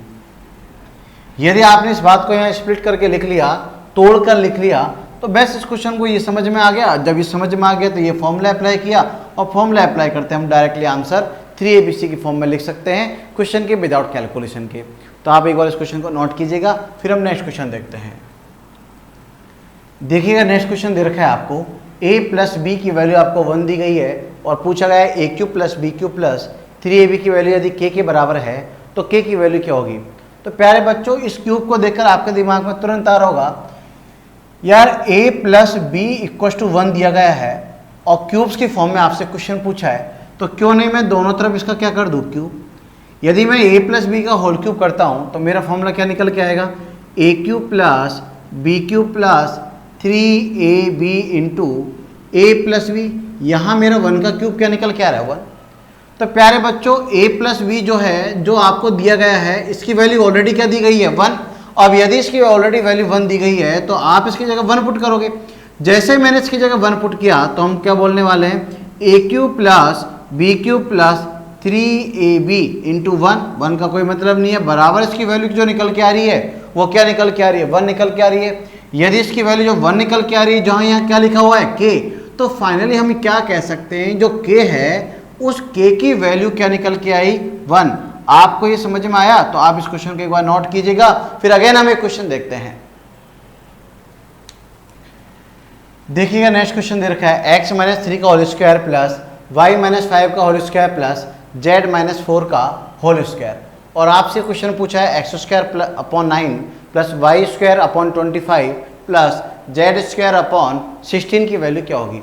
यदि आपने इस बात को यहाँ स्प्लिट करके लिख लिया, तोड़ कर लिख लिया, तो बस इस क्वेश्चन को ये समझ में आ गया। जब ये समझ में आ गया तो ये फॉर्मूला अप्लाई किया, और फॉर्मूला अप्लाई करते हम डायरेक्टली आंसर 3ABC की फॉर्म में लिख सकते हैं, क्वेश्चन के विदाउट कैलकुलेशन के। तो आप एक बार इस क्वेश्चन को नोट कीजिएगा, फिर हम नेक्स्ट क्वेश्चन देखते हैं। देखिएगा नेक्स्ट क्वेश्चन दे रखा है आपको, a प्लस बी की वैल्यू आपको 1 दी गई है, और पूछा गया है a cube plus b cube plus 3ab की वैल्यू यदि k के बराबर है तो k की वैल्यू क्या होगी। तो प्यारे बच्चों, इस क्यूब को देखकर आपके दिमाग में तुरंत आ रहा होगा, यार a plus b equal to 1 दिया गया है और क्यूब्स की फॉर्म में आपसे क्वेश्चन पूछा है, तो क्यों नहीं मैं दोनों तरफ इसका क्या कर दूँ, क्यूब। यदि मैं a प्लस बी का होल क्यूब करता हूँ तो मेरा फॉर्मूला क्या निकल के आएगा, a cube plus b cube plus 3ab into a plus b. यहाँ मेरा 1 का क्यूब क्या निकल के आ रहा है, 1। तो प्यारे बच्चों, a प्लस बी जो है, जो आपको दिया गया है, इसकी वैल्यू ऑलरेडी क्या दी गई है, 1। अब यदि इसकी ऑलरेडी वैल्यू 1 दी गई है तो आप इसकी जगह 1 पुट करोगे। जैसे मैंने इसकी जगह 1 पुट किया तो हम क्या बोलने वाले हैं, a cube plus b cube plus 3ab into 1 का कोई मतलब नहीं है, बराबर इसकी वैल्यू जो निकल के आ रही है वो क्या निकल के आ रही है, 1 निकल के आ रही है। यदि इसकी वैल्यू जो 1 निकल के आ रही है, जहाँ यहाँ क्या लिखा हुआ है, k, तो फाइनली हम क्या कह सकते हैं, जो k है उस k की वैल्यू क्या निकल के आई, 1। आपको ये समझ में आया तो आप इस क्वेश्चन को एक बार नोट कीजिएगा, फिर अगेन हम एक क्वेश्चन देखते हैं। देखिएगा नेक्स्ट क्वेश्चन दे रखा है, x माइनस 3 का whole square plus y minus 5 का whole square plus z minus 4 का होल स्क्वायर। और आपसे क्वेश्चन पूछा है x square upon 9 plus y square upon 25 plus z square upon 16 की वैल्यू क्या होगी।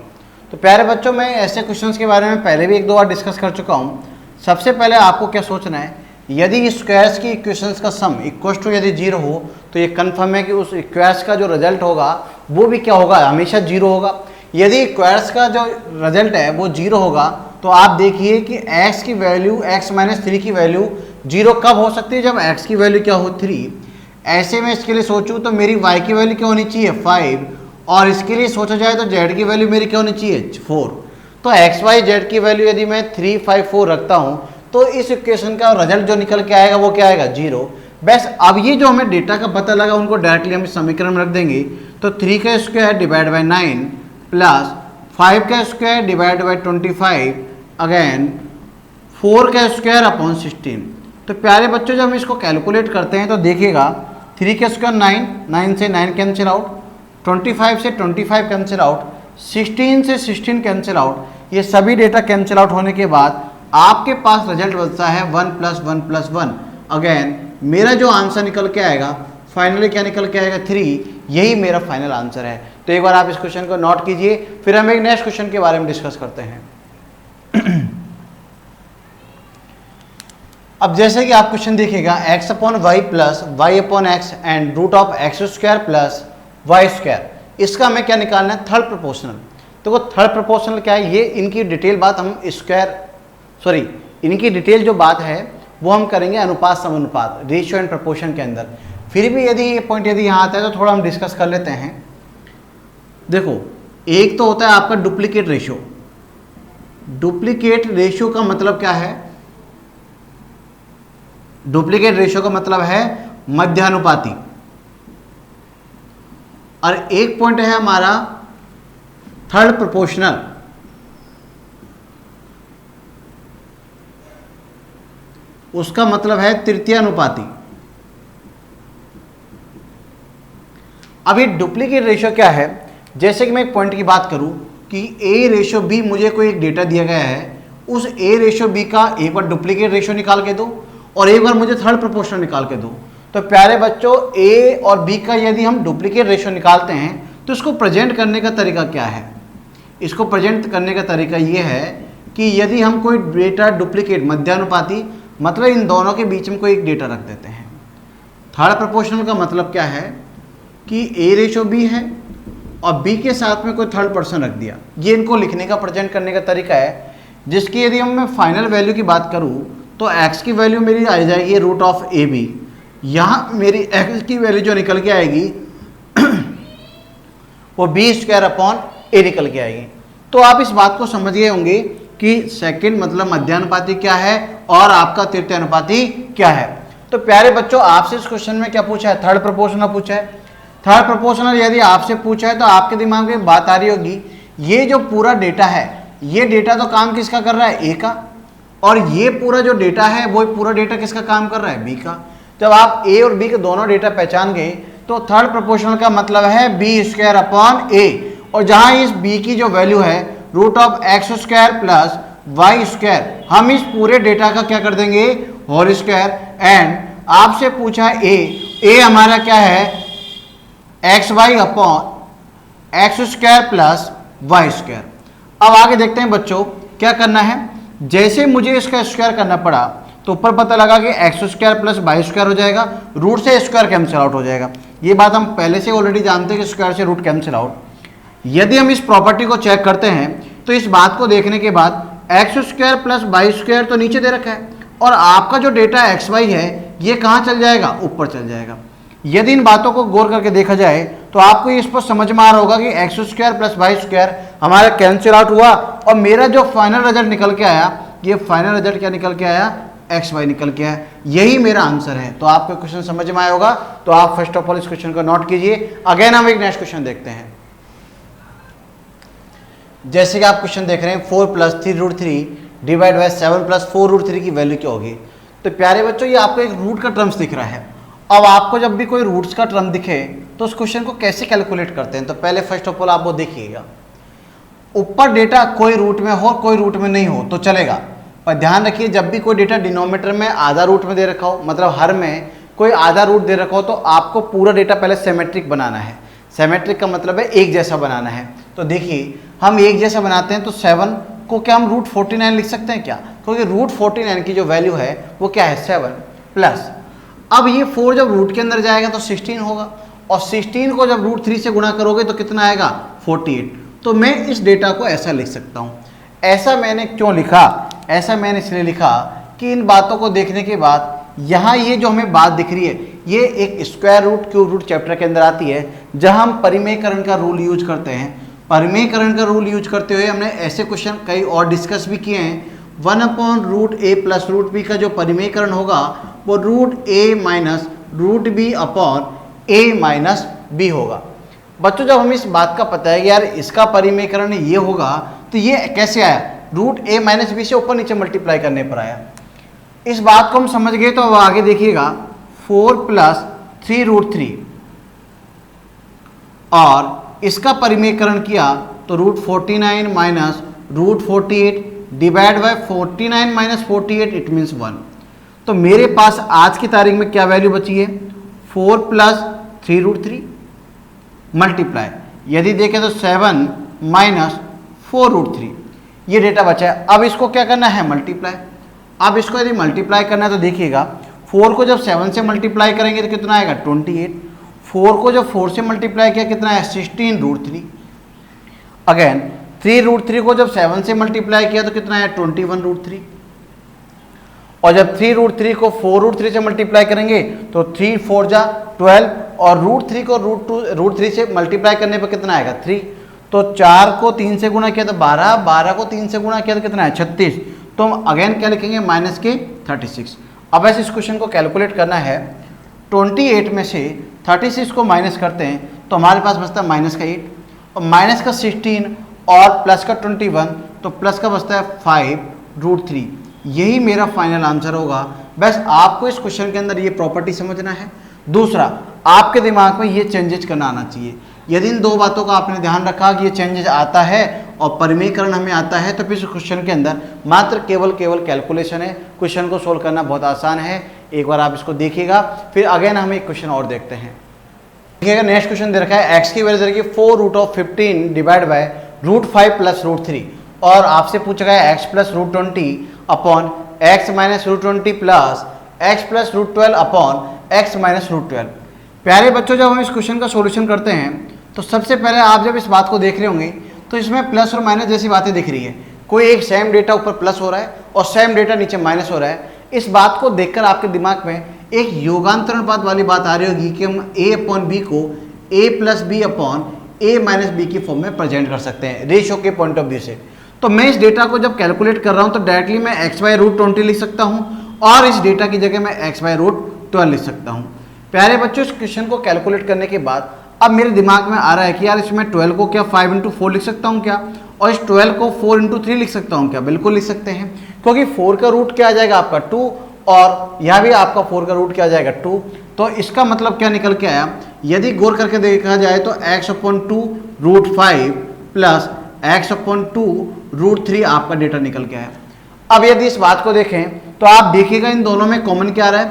तो प्यारे बच्चों, मैं ऐसे क्वेश्चंस के बारे में पहले भी 1-2 बार डिस्कस कर चुका हूँ। सबसे पहले आपको क्या सोचना है, यदि स्क्वायर्स की इक्वेशंस का सम इक्वल टू यदि 0 हो तो ये कन्फर्म है कि उस इक्वेशंस का जो रिजल्ट होगा वो भी क्या होगा, हमेशा 0 होगा। यदि इक्वेशंस का जो रिजल्ट है वो 0 होगा तो आप देखिए कि x की वैल्यू, x माइनस 3 की वैल्यू 0 कब हो सकती है, जब x की वैल्यू क्या हो, 3। ऐसे में इसके लिए सोचूं तो मेरी y की वैल्यू क्या होनी चाहिए, 5, और इसके लिए सोचा जाए तो z की वैल्यू मेरी क्या होनी चाहिए, 4। तो x y z की वैल्यू यदि मैं 3, 5, 4 रखता हूं तो इस इक्वेशन का रिजल्ट जो निकल के आएगा वो क्या आएगा, 0। बस अब ये जो हमें डेटा का पता लगा उनको डायरेक्टली हम इस समीकरण में रख देंगे। तो 3 का स्क्वायर डिवाइड बाई 9 प्लस 5 का स्क्वायर डिवाइड बाई 25 अगेन 4 का स्क्वायर अपॉन 16। तो प्यारे बच्चों, जब हम इसको कैलकुलेट करते हैं तो देखिएगा 3 का स्क्वायर 9, 9 से 9 कैंसिल आउट, 25 से 25 कैंसिल आउट, 16 से 16 कैंसिल आउट। ये सभी डेटा कैंसिल आउट होने के बाद आपके पास रिजल्ट बचता है 1 प्लस 1 प्लस 1। अगेन मेरा जो आंसर निकल के आएगा फाइनली क्या निकल के आएगा, 3। यही मेरा फाइनल आंसर है। तो एक बार आप इस क्वेश्चन को नोट कीजिए, फिर हम एक नेक्स्ट क्वेश्चन के बारे में डिस्कस करते हैं। अब जैसे कि आप क्वेश्चन देखिएगा, x upon y plus Y upon x and root of x square plus y square, इसका हमें क्या निकालना है, थर्ड प्रोपोर्शनल। तो वो थर्ड प्रोपोर्शनल क्या है, ये इनकी डिटेल बात हम इनकी डिटेल जो बात है वो हम करेंगे अनुपात समानुपात, रेशियो एंड प्रोपोर्शन के अंदर। फिर भी यदि ये पॉइंट यदि यहाँ आता है तो थोड़ा हम डिस्कस कर लेते हैं। देखो, एक तो होता है आपका डुप्लीकेट रेशियो। डुप्लीकेट रेशियो का मतलब क्या है, डुप्लीकेट रेशियो का मतलब है मध्यानुपाती। और एक पॉइंट है हमारा थर्ड प्रोपोर्शनल। उसका मतलब है तृतीयानुपाती। अब ये डुप्लीकेट रेशियो क्या है, जैसे कि मैं एक पॉइंट की बात करूं कि a रेशियो b, मुझे कोई एक डेटा दिया गया है, उस a रेशियो b का एक बार डुप्लीकेट रेशियो निकाल के दो और एक बार मुझे थर्ड प्रोपोर्शनल निकाल के दो। तो प्यारे बच्चों, a और b का यदि हम डुप्लीकेट रेशियो निकालते हैं तो इसको प्रेजेंट करने का तरीका क्या है। इसको प्रेजेंट करने का तरीका ये है कि यदि हम कोई डेटा डुप्लीकेट मध्यानुपाती, मतलब इन दोनों के बीच में कोई एक डेटा रख देते हैं। थर्ड प्रोपोर्शनल का मतलब क्या है कि a रेशियो b है और b के साथ में कोई थर्ड पर्सन रख दिया। ये इनको लिखने का, प्रेजेंट करने का तरीका है, जिसकी यदि मैं फाइनल वैल्यू की बात करूं तो x की वैल्यू मेरी आ जाएगी रूट ऑफ ab। यहाँ मेरी x की वैल्यू जो निकल के आएगी वो बी स्क्वायर अपॉन ए निकल के आएगी। तो आप इस बात को समझ गए होंगे कि सेकंड मतलब मध्यानुपाती क्या है और आपका तृतीयानुपाती क्या है। तो प्यारे बच्चों, आपसे इस क्वेश्चन में क्या पूछा है, थर्ड प्रोपोर्शनल पूछा है। थर्ड प्रोपोर्शनल यदि आपसे पूछा है तो आपके दिमाग में बात आ रही होगी, ये जो पूरा डेटा है, ये डेटा तो काम किसका कर रहा है, ए का, और ये पूरा जो डेटा है वो पूरा डेटा किसका काम कर रहा है, बी का। जब आप ए और बी के दोनों डेटा पहचान गए तो थर्ड प्रोपोर्शनल का मतलब है बी स्क्वायर अपॉन ए, और जहां इस बी की जो वैल्यू है root of x square plus y square, हम इस पूरे डेटा का क्या कर देंगे, होल स्क्वायर। एंड आपसे पूछा है ए हमारा क्या है, x y upon x square plus y square. अब आगे देखते हैं बच्चों क्या करना है। जैसे मुझे इसका स्क्वायर करना पड़ा तो ऊपर पता लगा कि x square plus y square हो जाएगा, रूट से स्क्वायर कैंसिल आउट हो जाएगा। ये बात हम पहले से ऑलरेडी जानते हैं कि स्क्वायर से रूट कैंसिल आउट। यदि हम इस प्रॉपर्टी को चेक करते हैं तो इस बात को देखने के बाद x square plus y square तो नीचे दे रखा है और आपका जो डेटा एक्स वाई है ये कहाँ चल जाएगा, ऊपर चल जाएगा। यदि इन बातों को गौर करके देखा जाए तो आपको इस पर समझ में आ रहा होगा कि x square plus y square हमारा कैंसिल आउट हुआ और मेरा जो फाइनल रिजल्ट निकल के आया, ये फाइनल रिजल्ट क्या निकल के आया, एक्स वाई निकल के आया। यही मेरा आंसर है। तो आपको क्वेश्चन समझ में आया होगा। तो आप फर्स्ट ऑफ ऑल इस क्वेश्चन को नोट कीजिए। अगेन हम एक नेक्स्ट क्वेश्चन देखते हैं। जैसे कि आप क्वेश्चन देख रहे हैं 4 plus 3 root 3 divide by 7 plus 4 root 3 की वैल्यू क्या होगी। तो प्यारे बच्चों, ये आपको एक रूट का टर्म्स दिख रहा है। अब आपको जब भी कोई रूट्स का टर्म दिखे तो उस क्वेश्चन को कैसे कैलकुलेट करते हैं, तो पहले फर्स्ट ऑफ ऑल आप वो देखिएगा। ऊपर डेटा कोई रूट में हो कोई रूट में नहीं हो तो चलेगा, पर ध्यान रखिए जब भी कोई डेटा डिनोमिनेटर में आधा रूट में दे रखा हो, मतलब हर में कोई आधा रूट दे रखा हो, तो आपको पूरा डेटा पहले सिमेट्रिक बनाना है। सिमेट्रिक का मतलब है एक जैसा बनाना है। तो देखिए हम एक जैसा बनाते हैं तो 7 को क्या हम रूट 49 लिख सकते हैं क्या, क्योंकि रूट 49 की जो वैल्यू है वो क्या है 7 प्लस, अब ये 4 जब रूट के अंदर जाएगा तो 16 होगा और 16 को जब रूट 3 से गुणा करोगे तो कितना आएगा 48। तो मैं इस डेटा को ऐसा लिख सकता हूँ। ऐसा मैंने क्यों लिखा, ऐसा मैंने इसलिए लिखा कि इन बातों को देखने के बाद यहाँ ये जो हमें बात दिख रही है ये एक square root cube root chapter के अंदर आती है, जहाँ हम परिमेयकरण का रूल यूज करते हैं। परिमेयकरण का रूल यूज करते हुए हमने ऐसे क्वेश्चन कई और डिस्कस भी किए हैं। 1/√a प्लस रूट बी का जो परिमेयकरण होगा वो √a minus root b upon a minus b होगा। बच्चों जब हमें इस बात का पता है कि यार इसका परिमेयकरण ये होगा तो ये कैसे आया, √a माइनस बी से ऊपर नीचे मल्टीप्लाई करने पर आया। इस बात को हम समझ गए तो अब आगे देखिएगा 4 प्लस 3 रूट 3 और इसका परिमेयकरण किया तो √49 minus √48 divide by 49 minus 48 it means 1। तो मेरे पास आज की तारीख में क्या वैल्यू बची है 4 प्लस 3 रूट 3 मल्टीप्लाई, यदि देखें तो 7 माइनस 4 रूट 3 ये डेटा बचा है। अब इसको क्या करना है मल्टीप्लाई। अब इसको यदि मल्टीप्लाई करना है तो देखिएगा 4 को जब 7 से मल्टीप्लाई करेंगे तो कितना आएगा 28, 4 को जब 4 से मल्टीप्लाई किया कितना है 16 रूट 3, अगेन 3 रूट 3 को जब 7 से मल्टीप्लाई किया तो कितना है 21 रूट 3, और जब 3 रूट 3 को 4 रूट 3 से मल्टीप्लाई करेंगे तो 3 4 जा 12 और रूट 3 को रूट 3 से मल्टीप्लाई करने पर कितना आएगा 3। तो 4 को 3 से गुणा किया तो 12, 12 को 3 से गुणा किया तो कितना है 36। तो हम अगेन क्या लिखेंगे माइनस के 36। अब ऐसे इस क्वेश्चन को कैलकुलेट करना है। 28 में से 36 को माइनस करते हैं तो हमारे पास बचता है माइनस का 8 और माइनस का 16 और प्लस का 21, तो प्लस का बचता है 5 रूट 3। यही मेरा फाइनल आंसर होगा। बस आपको इस क्वेश्चन के अंदर ये प्रॉपर्टी समझना है। दूसरा, आपके दिमाग में ये चेंजेस करना आना चाहिए। यदि इन दो बातों का आपने ध्यान रखा कि ये चेंजेस आता है और परिमेयकरण हमें आता है तो फिर इस क्वेश्चन के अंदर मात्र केवल कैलकुलेशन है। क्वेश्चन को सोल्व करना बहुत आसान है। एक बार आप इसको देखिएगा, फिर अगेन हम एक क्वेश्चन और देखते हैं। देखिएगा नेक्स्ट क्वेश्चन दे रखा है एक्स की वैल्यू दे रखी है 4√15 डिवाइड बाय √5 प्लस √3 और आपसे पूछा गया x plus √20 upon x minus √20 plus x plus √12 upon x minus √12। प्यारे बच्चों जब हम इस क्वेश्चन का सॉल्यूशन करते हैं तो सबसे पहले आप जब इस बात को देख रहे होंगे तो इसमें प्लस और माइनस जैसी बातें दिख रही है। कोई एक सेम डेटा ऊपर प्लस हो रहा है और सेम डेटा नीचे माइनस हो रहा है। इस बात को देखकर आपके दिमाग में एक योगांतर अनुपात वाली बात आ रही होगी कि हम a अपॉन बी को a plus b upon a minus b की फॉर्म में प्रेजेंट कर सकते हैं रेशियो के पॉइंट ऑफ व्यू से। तो मैं इस डेटा को जब कैलकुलेट कर रहा हूं तो डायरेक्टली मैं x/√20 लिख सकता हूं और इस डेटा की जगह मैं x/√12 लिख सकता हूं। प्यारे बच्चों, इस क्वेश्चन को कैलकुलेट करने के बाद अब मेरे दिमाग में आ रहा है कि यार इसमें 12 को क्या 5 × 4 लिख सकता हूँ क्या, और इस 12 को 4 × 3 लिख सकता हूँ क्या? बिल्कुल लिख सकते हैं, क्योंकि 4 का रूट क्या आ जाएगा आपका 2 और यहाँ भी आपका 4 का रूट क्या आ जाएगा 2। तो इसका मतलब क्या निकल के आया, यदि गौर करके देखा जाए तो x/2√5 प्लस x/2√3 आपका डेटा निकल के आया। अब यदि इस बात को देखें तो आप देखिएगा इन दोनों में कॉमन क्या आ रहा है,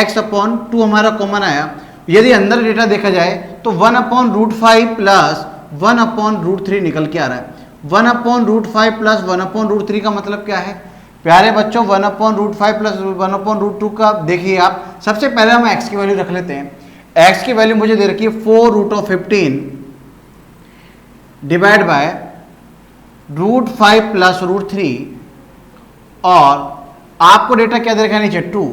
x/2 हमारा कॉमन आया। यदि अंदर डेटा देखा जाए तो 1/√5 प्लस 1/√3 निकल के आ रहा है। 1/√5 प्लस 1/√3 का मतलब क्या है प्यारे बच्चों, 1/√5 प्लस 1/√2 का देखिए आप, सबसे पहले हम x की वैल्यू रख लेते हैं। x की वैल्यू मुझे दे रखी है 4√15 डिवाइड बाय √5 प्लस √3 और आपको डेटा क्या दे रखा है नीचे 2।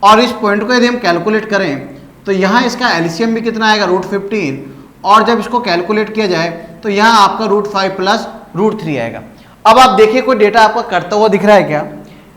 और इस पॉइंट को यदि हम कैलकुलेट करें तो यहाँ इसका एलसीएम भी कितना आएगा √15, और जब इसको कैलकुलेट किया जाए तो यहाँ आपका √5 प्लस √3 आएगा। अब आप देखिए कोई डेटा आपका करता हुआ दिख रहा है क्या?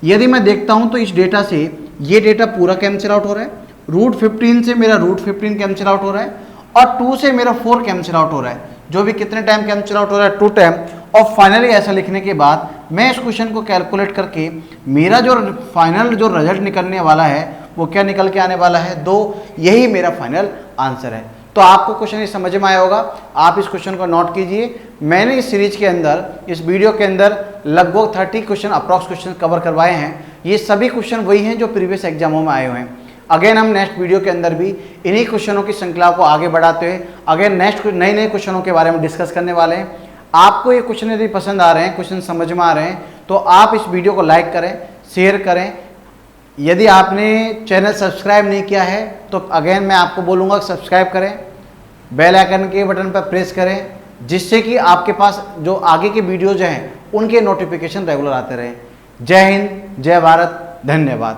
यदि मैं देखता हूँ तो इस डेटा से ये डेटा पूरा कैंसिल आउट हो रहा है, √15 से मेरा √15 कैंसिल आउट हो रहा है और 2 से मेरा 4 कैंसिल आउट हो रहा है, जो भी कितने टाइम कैंसिल आउट हो रहा है 2 टाइम। और फाइनली ऐसा लिखने के बाद मैं इस क्वेश्चन को कैलकुलेट करके मेरा जो फाइनल जो रिजल्ट निकलने वाला है वो क्या निकल के आने वाला है 2। यही मेरा फाइनल आंसर है। तो आपको क्वेश्चन समझ में आया होगा, आप इस क्वेश्चन को नोट कीजिए। मैंने इस सीरीज के अंदर, इस वीडियो के अंदर लगभग 30 क्वेश्चन अप्रॉक्स क्वेश्चन कवर करवाए हैं। ये सभी क्वेश्चन वही हैं जो प्रीवियस एग्जामों में आए हुए हैं। अगेन हम नेक्स्ट वीडियो के अंदर भी इन्हीं क्वेश्चनों की श्रृंखला को आगे बढ़ाते हुए अगेन नेक्स्ट नए क्वेश्चनों के बारे में डिस्कस करने वाले हैं। आपको ये क्वेश्चन यदि पसंद आ रहे हैं, क्वेश्चन समझ में आ रहे हैं, तो आप इस वीडियो को लाइक करें, शेयर करें। यदि आपने चैनल सब्सक्राइब नहीं किया है तो अगेन मैं आपको बोलूँगा सब्सक्राइब करें, बेल आइकन के बटन पर प्रेस करें, जिससे कि आपके पास जो आगे के वीडियोज हैं उनके नोटिफिकेशन रेगुलर आते रहें। जय हिंद, जय भारत, धन्यवाद।